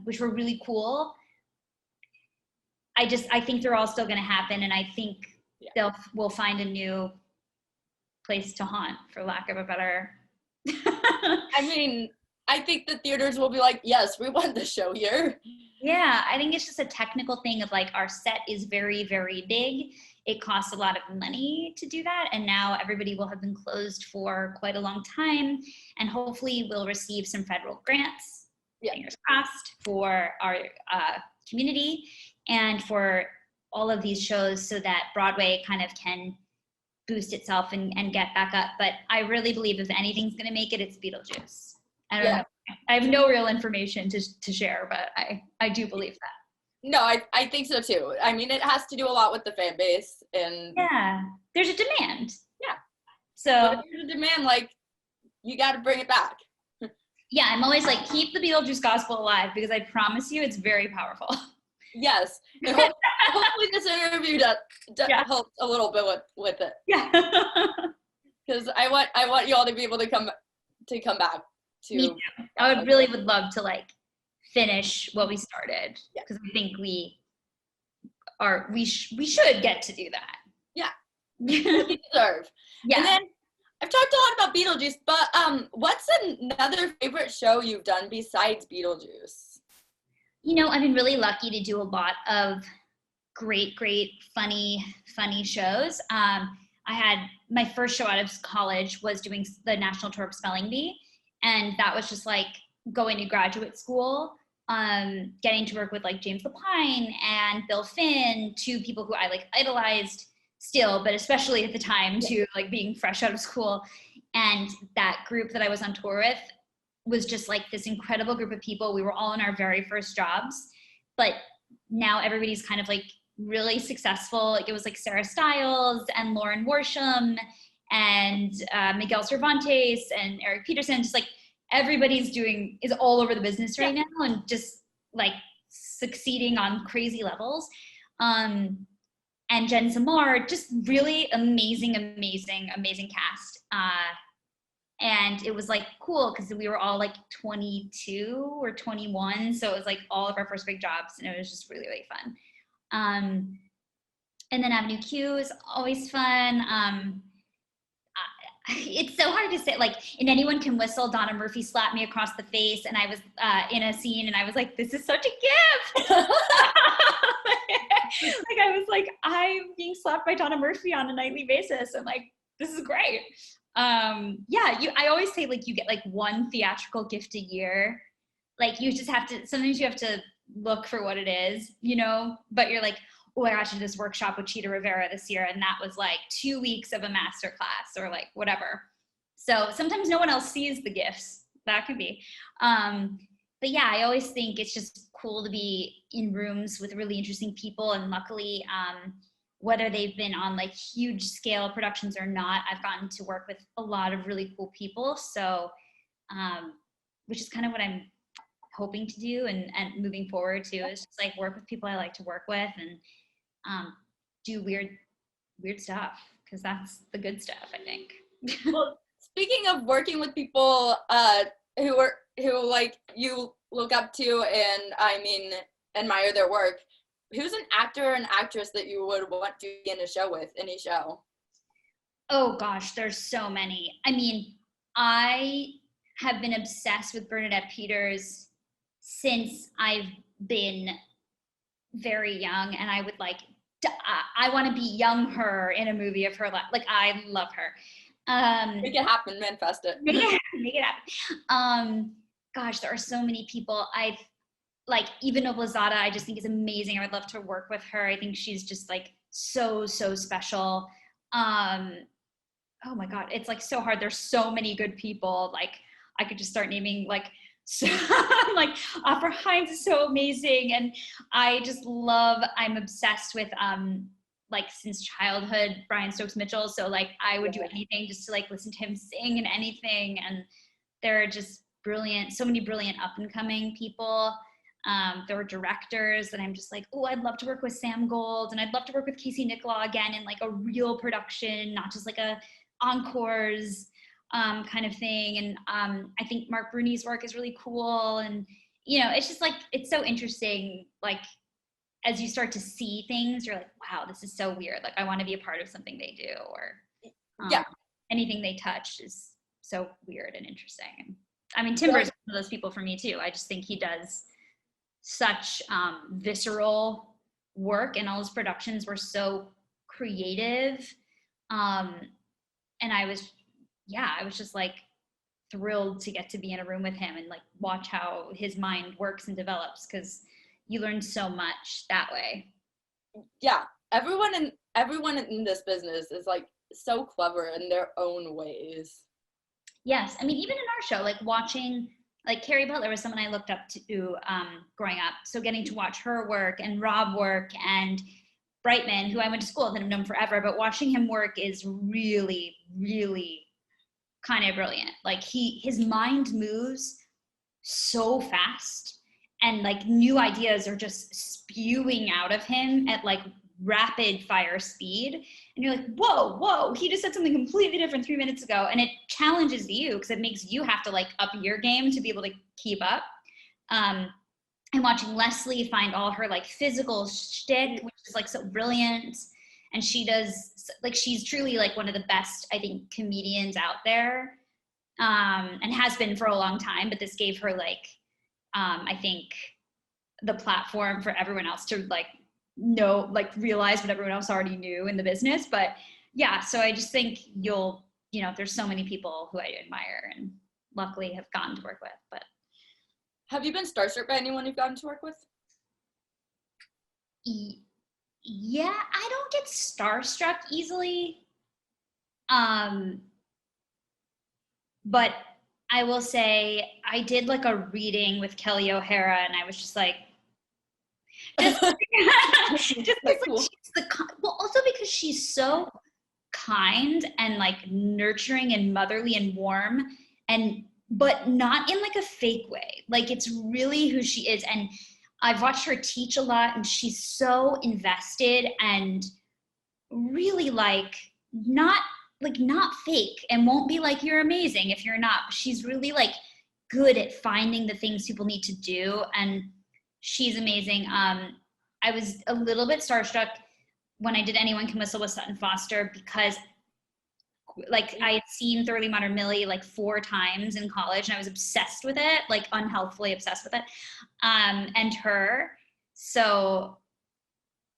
which were really cool. I think they're all still going to happen, and I think we'll find a new place to haunt, for lack of a better. I mean, I think the theaters will be like, yes, we want the show here. Yeah, I think it's just a technical thing of like, our set is very, very big. It costs a lot of money to do that. And now everybody will have been closed for quite a long time. And hopefully we'll receive some federal grants, fingers crossed, for our community and for all of these shows, so that Broadway kind of can boost itself and get back up. But I really believe if anything's going to make it, it's Beetlejuice. I don't know. I have no real information to share, but I do believe that. No, I think so too. I mean, it has to do a lot with the fan base, and there's a demand. Yeah. So but if there's a demand, like, you got to bring it back. Yeah, I'm always like, keep the Beetlejuice gospel alive, because I promise you, it's very powerful. Yes. Hopefully this interview helps a little bit with it. Yeah. Because I want you all to be able to come back to. Me too. I would love to like finish what we started, because I think we should get to do that. Yeah. We deserve. Yeah. And then I've talked a lot about Beetlejuice, but what's another favorite show you've done besides Beetlejuice? You know, I've been really lucky to do a lot of great, funny shows. I had my first show out of college was doing the national tour of Spelling Bee. And that was just like going to graduate school, getting to work with like James Lapine and Bill Finn, two people who I like idolized still, but especially at the time too, like being fresh out of school. And that group that I was on tour with was just like this incredible group of people. We were all in our very first jobs, but now everybody's kind of like really successful. Like it was like Sarah Stiles and Lauren Worsham and Miguel Cervantes and Eric Peterson. Just like everybody's is all over the business right now, and just like succeeding on crazy levels. And Jen Samar, just really amazing cast. And it was like cool because we were all like 22 or 21. So it was like all of our first big jobs, and it was just really, really fun. And then Avenue Q is always fun. It's so hard to say, like in Anyone Can Whistle, Donna Murphy slapped me across the face, and I was in a scene, and I was like, this is such a gift. Like I was like, I'm being slapped by Donna Murphy on a nightly basis, and like, this is great. I always say like you get like one theatrical gift a year. Like you just have to, sometimes you have to look for what it is, you know, but you're like, oh, I got to do this workshop with Cheetah Rivera this year, and that was like 2 weeks of a master class or like whatever. So sometimes no one else sees the gifts. That could be. But yeah, I always think it's just cool to be in rooms with really interesting people, and luckily, whether they've been on like huge scale productions or not, I've gotten to work with a lot of really cool people. So, which is kind of what I'm hoping to do and moving forward to, is just like work with people I like to work with, and do weird stuff, because that's the good stuff, I think. Well, speaking of working with people who like you look up to and I mean admire their work, who's an actor or an actress that you would want to be in a show with, any show? Oh gosh, there's so many. I mean, I have been obsessed with Bernadette Peters since I've been very young, and I would like, I want to be young her in a movie of her life. Like, I love her. Make it happen, manifest it. Make it happen. Gosh, there are so many people. I've like, Eva Noblezada, I just think is amazing. I would love to work with her. I think she's just like so special. Oh my God, it's like so hard. There's so many good people. Like I could just start naming like, so, like Opera Hines is so amazing. And I just I'm obsessed with, like since childhood, Brian Stokes Mitchell. So like I would do anything just to like listen to him sing and anything. And There are just brilliant, so many brilliant up and coming people. There were directors that I'm just like, oh, I'd love to work with Sam Gold, and I'd love to work with Casey Nicola again in like a real production, not just like a encores kind of thing. And I think Mark Bruni's work is really cool. And, you know, it's just like, it's so interesting. Like, as you start to see things, you're like, wow, this is so weird. Like, I want to be a part of something they do, or anything they touch is so weird and interesting. I mean, Timbers is one of those people for me too. I just think he does such visceral work, and all his productions were so creative. And I was just like thrilled to get to be in a room with him and like watch how his mind works and develops, because you learn so much that way. Yeah, everyone in this business is like so clever in their own ways. Yes, I mean, even in our show, like watching, like Carrie Butler was someone I looked up to growing up. So getting to watch her work, and Rob work, and Brightman, who I went to school with and have known forever, but watching him work is really, really kind of brilliant. Like his mind moves so fast, and like new ideas are just spewing out of him at like rapid fire speed. And you're like, whoa, he just said something completely different 3 minutes ago. And it challenges you because it makes you have to like up your game to be able to keep up. And watching Leslie find all her like physical shtick, which is like so brilliant. And she's truly like one of the best, I think, comedians out there, and has been for a long time. But this gave her like, I think, the platform for everyone else to like know, like realize what everyone else already knew in the business. But yeah, so I just think there's so many people who I admire and luckily have gotten to work with. But have you been starstruck by anyone you've gotten to work with? Yeah, I don't get starstruck easily. But I will say I did like a reading with Kelly O'Hara, and I was just like, just because cool. Also because she's so kind and like nurturing and motherly and warm, but not in like a fake way. Like, it's really who she is. And I've watched her teach a lot, and she's so invested and really like not fake, and won't be like, you're amazing if you're not. She's really like good at finding the things people need to do, and she's amazing. I was a little bit starstruck when I did Anyone Can Whistle with Sutton Foster, because like I had seen Thoroughly Modern Millie like 4 times in college, and I was obsessed with it, like unhealthfully obsessed with it, and her. So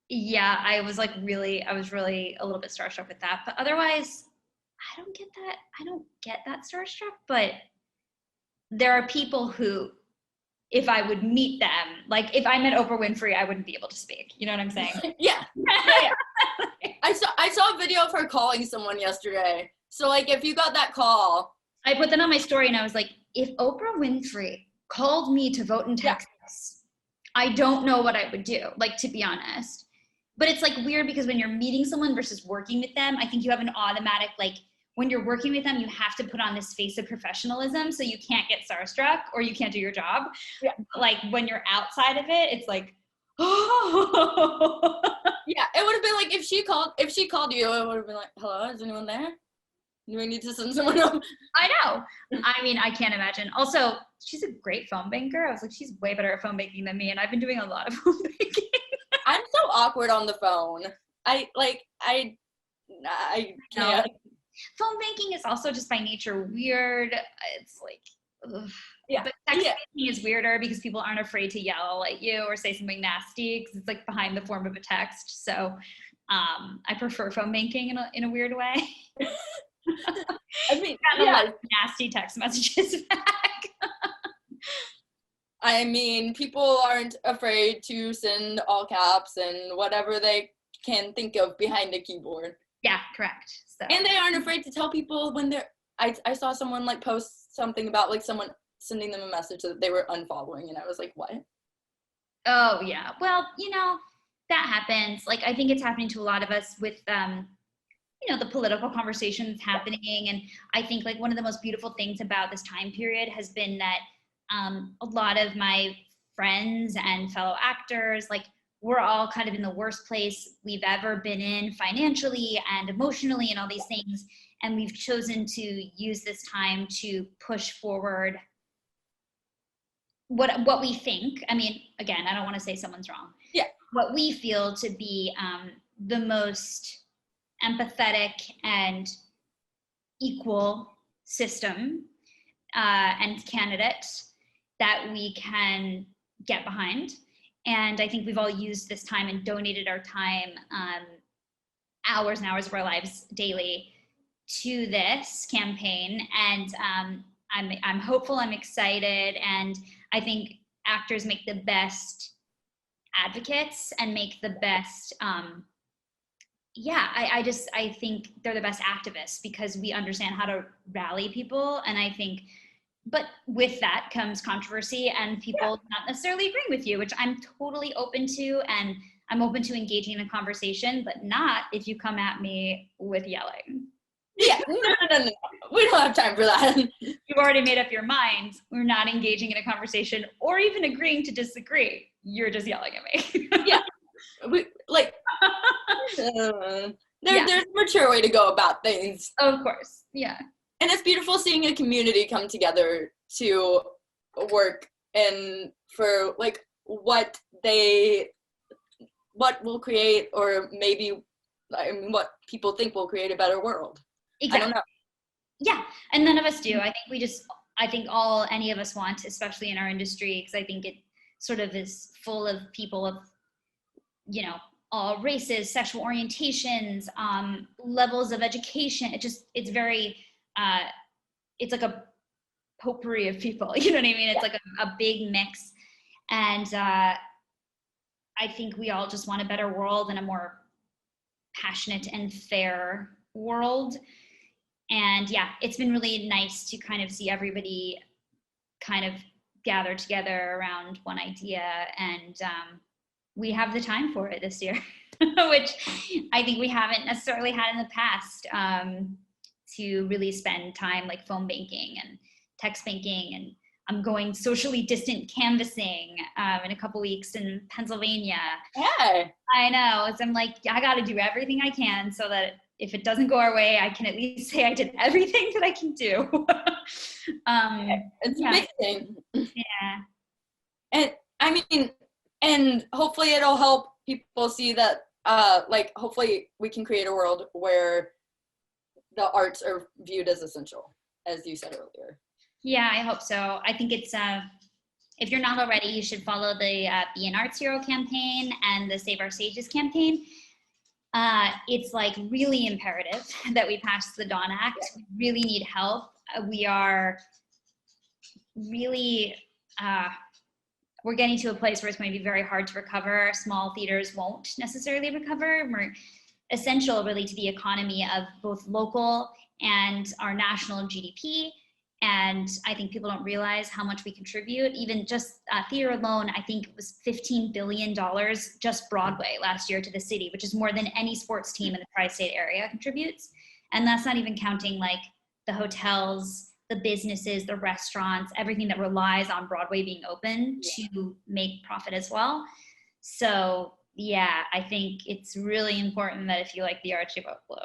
yeah, I was really a little bit starstruck with that. But otherwise, I don't get that starstruck. But there are people who, if I would meet them, like if I met Oprah Winfrey, I wouldn't be able to speak. You know what I'm saying? Yeah. I saw a video of her calling someone yesterday. So like, if you got that call, I put that on my story, and I was like, if Oprah Winfrey called me to vote in Texas, I don't know what I would do, like, to be honest. But it's like weird, because when you're meeting someone versus working with them, I think you have an automatic, like, when you're working with them, you have to put on this face of professionalism, so you can't get starstruck or you can't do your job. Yeah. Like, when you're outside of it, it's like, oh. Yeah, it would have been like if she called you, it would have been like, hello, is anyone there? Do we need to send someone up? I know. I mean, I can't imagine. Also, she's a great phone banker. I was like, she's way better at phone banking than me, and I've been doing a lot of phone banking. I'm so awkward on the phone. I can't. Phone banking is also just by nature weird. It's like, ugh. Yeah. But text banking is weirder because people aren't afraid to yell at you or say something nasty, because it's like behind the form of a text. So I prefer phone banking in a weird way. I mean, nasty text messages back. I mean, people aren't afraid to send all caps and whatever they can think of behind a keyboard. Yeah, correct. So. And they aren't afraid to tell people when they're, I saw someone like post something about like someone sending them a message that they were unfollowing, and I was like, what? Oh yeah. Well, that happens. Like, I think it's happening to a lot of us with the political conversations happening. And I think like one of the most beautiful things about this time period has been that a lot of my friends and fellow actors, like we're all kind of in the worst place we've ever been in financially and emotionally and all these things. And we've chosen to use this time to push forward what we think. I mean, again, I don't want to say someone's wrong. Yeah. What we feel to be the most empathetic and equal system and candidate that we can get behind. And I think we've all used this time and donated our time, hours and hours of our lives daily to this campaign. And I'm hopeful, I'm excited, and I think actors make the best advocates and make the best I think they're the best activists because we understand how to rally people. And I think, but with that comes controversy and people not necessarily agreeing with you, which I'm totally open to, and I'm open to engaging in a conversation, but not if you come at me with yelling. Yeah, no. We don't have time for that. You've already made up your mind. We're not engaging in a conversation or even agreeing to disagree. You're just yelling at me. Yeah. There's a mature way to go about things. Of course, yeah. And it's beautiful seeing a community come together to work and for like what will create, or maybe what people think will create a better world. Exactly. I don't know. Yeah, and none of us do. I think any of us want, especially in our industry, because I think it sort of is full of people of, all races, sexual orientations, levels of education. It's very, it's like a potpourri of people, you know what I mean? It's like a big mix. And I think we all just want a better world and a more passionate and fair world. And yeah, it's been really nice to kind of see everybody kind of gather together around one idea, and we have the time for it this year, which I think we haven't necessarily had in the past, to really spend time like phone banking and text banking. And I'm going socially distant canvassing in a couple weeks in Pennsylvania. Hey. I know. So I'm like, I got to do everything I can so that if it doesn't go our way, I can at least say I did everything that I can do. It's amazing. Yeah. And I mean, and hopefully it'll help people see that, hopefully we can create a world where the arts are viewed as essential, as you said earlier. Yeah, I hope so. I think it's, if you're not already, you should follow the Be an Arts Hero campaign and the Save Our Stages campaign. It's like really imperative that we pass the Dawn Act. We really need help. We are really, we're getting to a place where it's going to be very hard to recover. Small theaters won't necessarily recover. We're essential really to the economy of both local and our national GDP. And I think people don't realize how much we contribute. Even just theater alone, I think it was $15 billion just Broadway last year to the city, which is more than any sports team in the tri-state area contributes. And that's not even counting like the hotels, the businesses, the restaurants, everything that relies on Broadway being open to make profit as well. So yeah, I think it's really important that if you like the arts, you vote blue.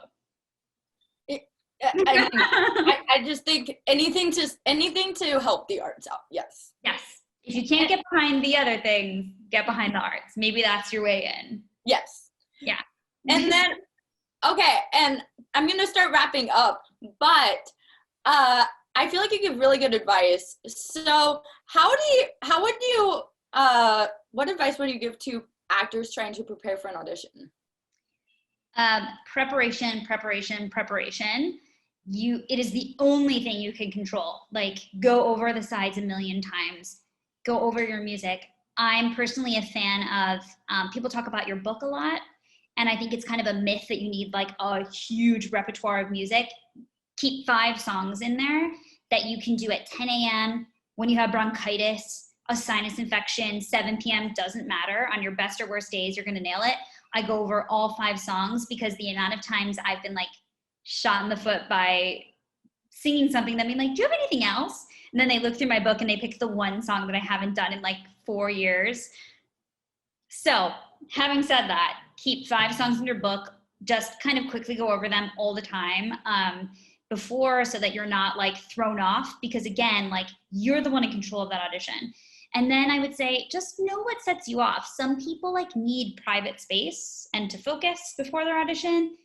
I just think anything to help the arts out. Yes. If you can't get behind the other things, get behind the arts. Maybe that's your way in. Yes. Yeah. And then, okay, and I'm gonna start wrapping up, but I feel like you give really good advice. So what advice would you give to actors trying to prepare for an audition? Preparation. It is the only thing you can control. Like, go over the sides a million times. Go over your music. I'm personally a fan of, people talk about your book a lot, and I think it's kind of a myth that you need like a huge repertoire of music. Keep 5 songs in there that you can do at 10 a.m. when you have bronchitis, a sinus infection, 7 p.m. doesn't matter. On your best or worst days, you're gonna nail it. I go over all 5 songs because the amount of times I've been like shot in the foot by singing something that being like, do you have anything else? And then they look through my book and they pick the one song that I haven't done in like 4 years. So having said that, keep 5 songs in your book. Just kind of quickly go over them all the time before, so that you're not like thrown off, because again, like you're the one in control of that audition. And then I would say, just know what sets you off. Some people like need private space and to focus before their audition.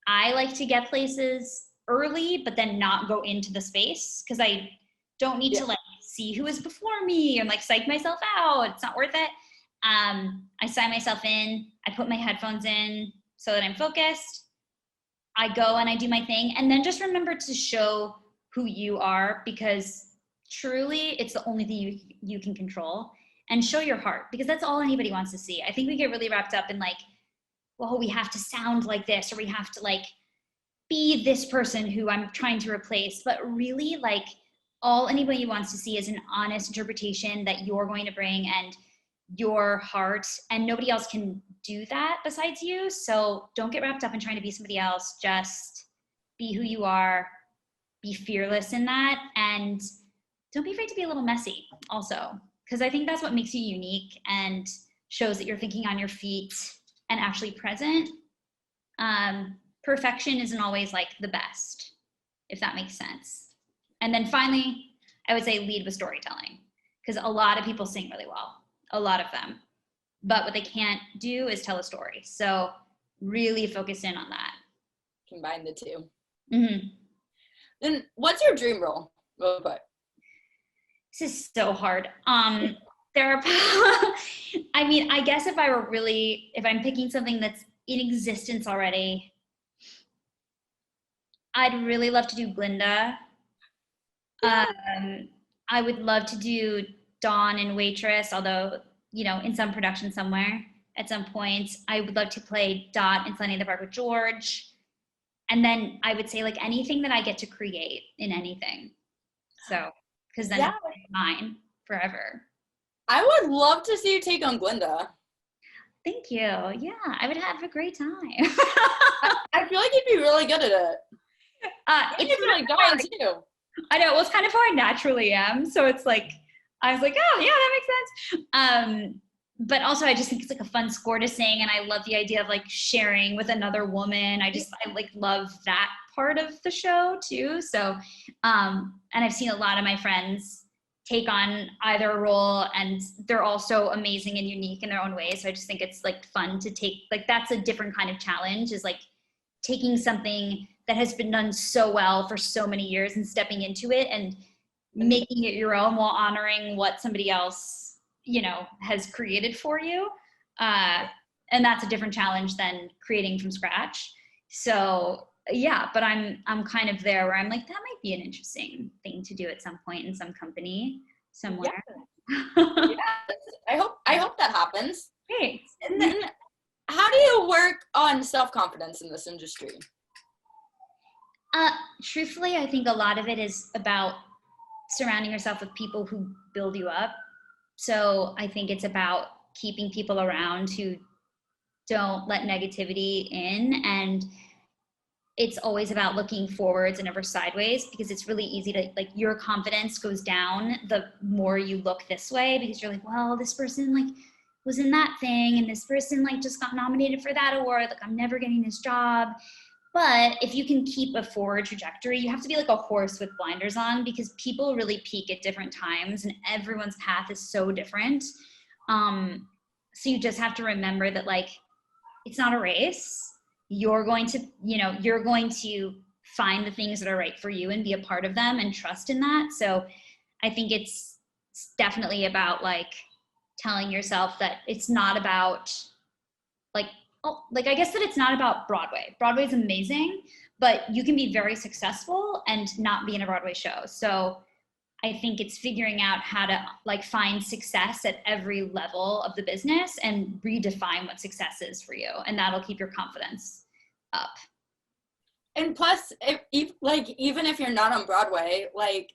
I like to get places early, but then not go into the space, because I don't need to like see who is before me and like psych myself out. It's not worth it. I sign myself in, I put my headphones in so that I'm focused. I go and I do my thing. And then just remember to show who you are, because truly it's the only thing you can control. And show your heart, because that's all anybody wants to see. I think we get really wrapped up in like, well, we have to sound like this, or we have to like be this person who I'm trying to replace. But really, like, all anybody wants to see is an honest interpretation that you're going to bring, and your heart, and nobody else can do that besides you. So don't get wrapped up in trying to be somebody else. Just be who you are, be fearless in that, and don't be afraid to be a little messy also, because I think that's what makes you unique and shows that you're thinking on your feet and actually present. Perfection isn't always like the best, if that makes sense. And then finally, I would say lead with storytelling, because a lot of people sing really well. A lot of them. But what they can't do is tell a story. So really focus in on that. Combine the two. Mm-hmm. Then what's your dream role? Real quick. This is so hard. There are, I mean, I guess if I'm picking something that's in existence already, I'd really love to do Glinda. I would love to do Dawn and Waitress, although, you know, in some production somewhere at some point. I would love to play Dot in Sunny in the Park with George. And then I would say like anything that I get to create in anything. So, because then it's mine forever. I would love to see you take on Glinda. Thank you. Yeah, I would have a great time. I feel like you'd be really good at it. It's really Dawn too. I know, well, it's kind of how I naturally am. So it's like, I was like, oh, yeah, that makes sense. But also, I just think it's like a fun score to sing. And I love the idea of like sharing with another woman. I like love that part of the show too. So, and I've seen a lot of my friends take on either role, and they're all so amazing and unique in their own ways. So I just think it's like fun to take, like, that's a different kind of challenge, is like taking something that has been done so well for so many years and stepping into it and making it your own while honoring what somebody else, you know, has created for you. And that's a different challenge than creating from scratch. So yeah, but I'm kind of there where I'm like, that might be an interesting thing to do at some point in some company somewhere. Yeah. I hope that happens. Great. And then how do you work on self-confidence in this industry? Truthfully, I think a lot of it is about surrounding yourself with people who build you up. So I think it's about keeping people around who don't let negativity in, and it's always about looking forwards and never sideways, because it's really easy to, like, your confidence goes down the more you look this way, because you're like, well, this person like was in that thing, and this person like just got nominated for that award, like I'm never getting this job. But if you can keep a forward trajectory, you have to be like a horse with blinders on, because people really peak at different times and everyone's path is so different. So you just have to remember that, like, it's not a race. You're going to find the things that are right for you and be a part of them and trust in that. So I think it's definitely about like telling yourself that it's not about I guess that it's not about Broadway. Broadway is amazing, but you can be very successful and not be in a Broadway show. So I think it's figuring out how to like find success at every level of the business and redefine what success is for you. And that'll keep your confidence up. And plus, even if you're not on Broadway, like,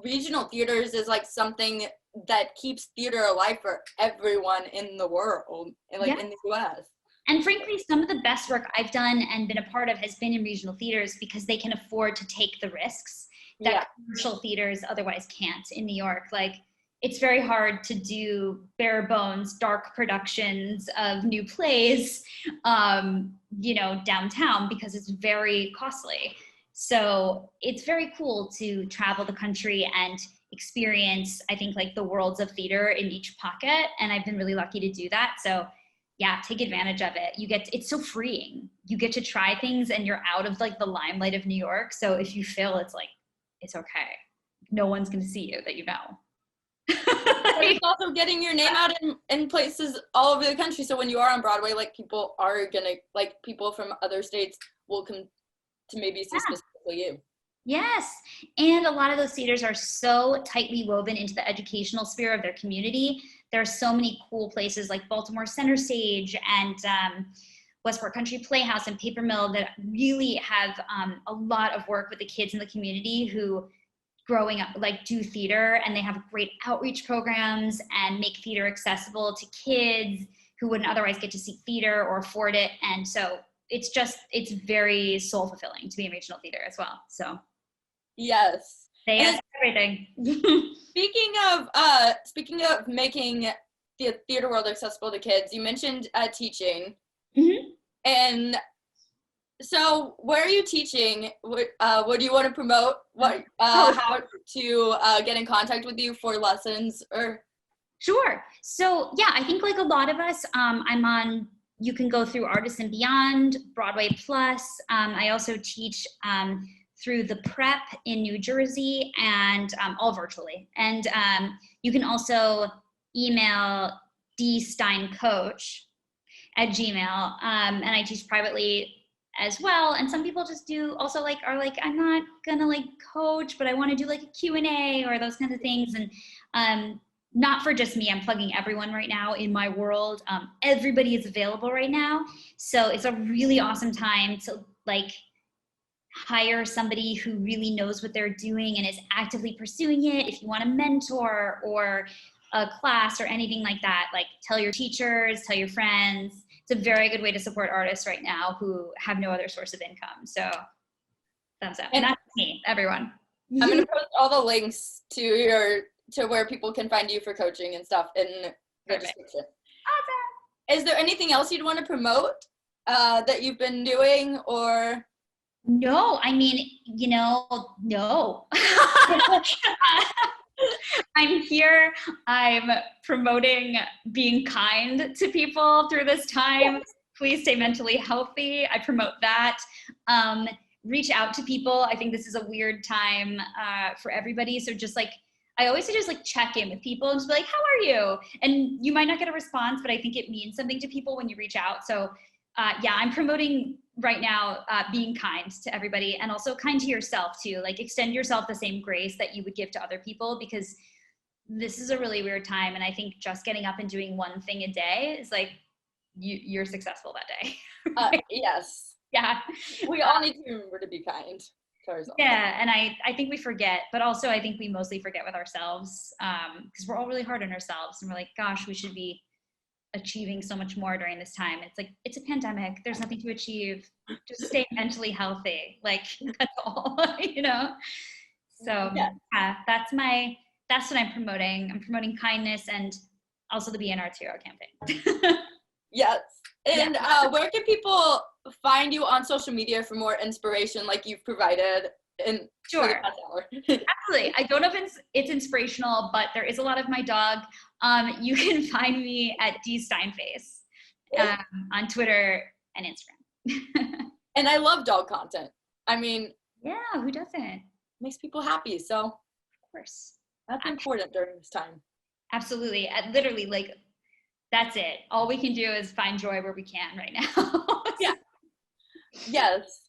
regional theaters is like something that keeps theater alive for everyone in the world, and like in the US. And frankly, some of the best work I've done and been a part of has been in regional theaters because they can afford to take the risks that commercial theaters otherwise can't in New York. Like, it's very hard to do bare bones, dark productions of new plays, downtown because it's very costly. So it's very cool to travel the country and experience, I think, like the worlds of theater in each pocket. And I've been really lucky to do that. So yeah, take advantage of it. It's so freeing. You get to try things and you're out of like the limelight of New York. So if you fail, it's like, it's okay. No one's going to see you that you know. But it's also getting your name out in places all over the country. So when you are on Broadway, like people from other states will come to maybe see specifically you. Yes. And a lot of those theaters are so tightly woven into the educational sphere of their community. There are so many cool places like Baltimore Center Stage and Westport Country Playhouse and Paper Mill that really have a lot of work with the kids in the community who growing up like do theater, and they have great outreach programs and make theater accessible to kids who wouldn't otherwise get to see theater or afford it. And so it's very soul fulfilling to be in regional theater as well. So yes, they have everything. Speaking of making the theater world accessible to kids, you mentioned teaching. Mm-hmm. And so where are you teaching? What do you want to promote? How to get in contact with you for lessons or? Sure. So yeah, I think like a lot of us, you can go through Artists and Beyond, Broadway Plus. I also teach through the Prep in New Jersey and all virtually. And you can also email dsteincoach@gmail. And I teach privately as well. And some people just are like, I'm not gonna like coach, but I want to do like a Q&A or those kinds of things. And not for just me, I'm plugging everyone right now in my world. Everybody is available right now. So it's a really awesome time to like hire somebody who really knows what they're doing and is actively pursuing it. If you want a mentor or a class or anything like that, like tell your teachers, tell your friends. It's a very good way to support artists right now who have no other source of income. So thumbs up. And that's me, everyone. I'm going to post all the links to where people can find you for coaching and stuff in the description. Awesome. Is there anything else you'd want to promote that you've been doing or? No, I mean, no. I'm here. I'm promoting being kind to people through this time. Please stay mentally healthy. I promote that. Reach out to people. I think this is a weird time for everybody. So just like, I always say just like check in with people and just be like, how are you? And you might not get a response, but I think it means something to people when you reach out. So I'm promoting right now being kind to everybody and also kind to yourself too. Like extend yourself the same grace that you would give to other people because this is a really weird time. And I think just getting up and doing one thing a day is like, you're successful that day. Right? Yes. Yeah. We all need to remember to be kind to ourselves. Yeah. And I think we forget, but also I think we mostly forget with ourselves because we're all really hard on ourselves and we're like, gosh, we should be achieving so much more during this time. It's like, it's a pandemic. There's nothing to achieve. Just stay mentally healthy. Like that's all, So yeah, that's what I'm promoting. I'm promoting kindness and also the BNR2 campaign. Yes. And where can people find you on social media for more inspiration like you've provided in Sure. the past hour? Absolutely. I don't know if it's inspirational, but there is a lot of my dog. You can find me at dsteinface on Twitter and Instagram. And I love dog content. I mean, yeah, who doesn't? Makes people happy. So of course. That's important during this time. Absolutely. Literally, like, that's it. All we can do is find joy where we can right now. Yeah. Yes.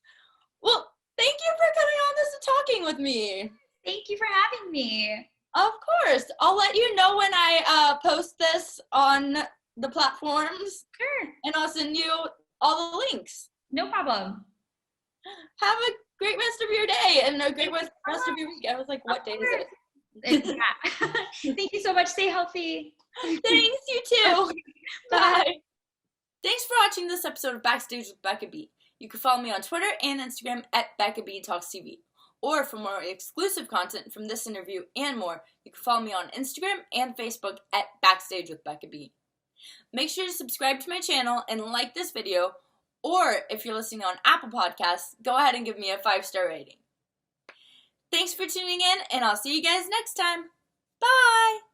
Well, thank you for coming on this and talking with me. Thank you for having me. Of course. I'll let you know when I post this on the platforms. Sure. And I'll send you all the links. No problem. Have a great rest of your day and a great rest of your week. I was like, what day is it? Thank you so much. Stay healthy. Thanks, you too. Bye. Thanks for watching this episode of Backstage with Becca B. You can follow me on Twitter and Instagram at Becca B Talks TV. Or for more exclusive content from this interview and more, you can follow me on Instagram and Facebook at Backstage with Becca B. Make sure to subscribe to my channel and like this video, or if you're listening on Apple Podcasts, go ahead and give me a 5-star rating. Thanks for tuning in, and I'll see you guys next time. Bye!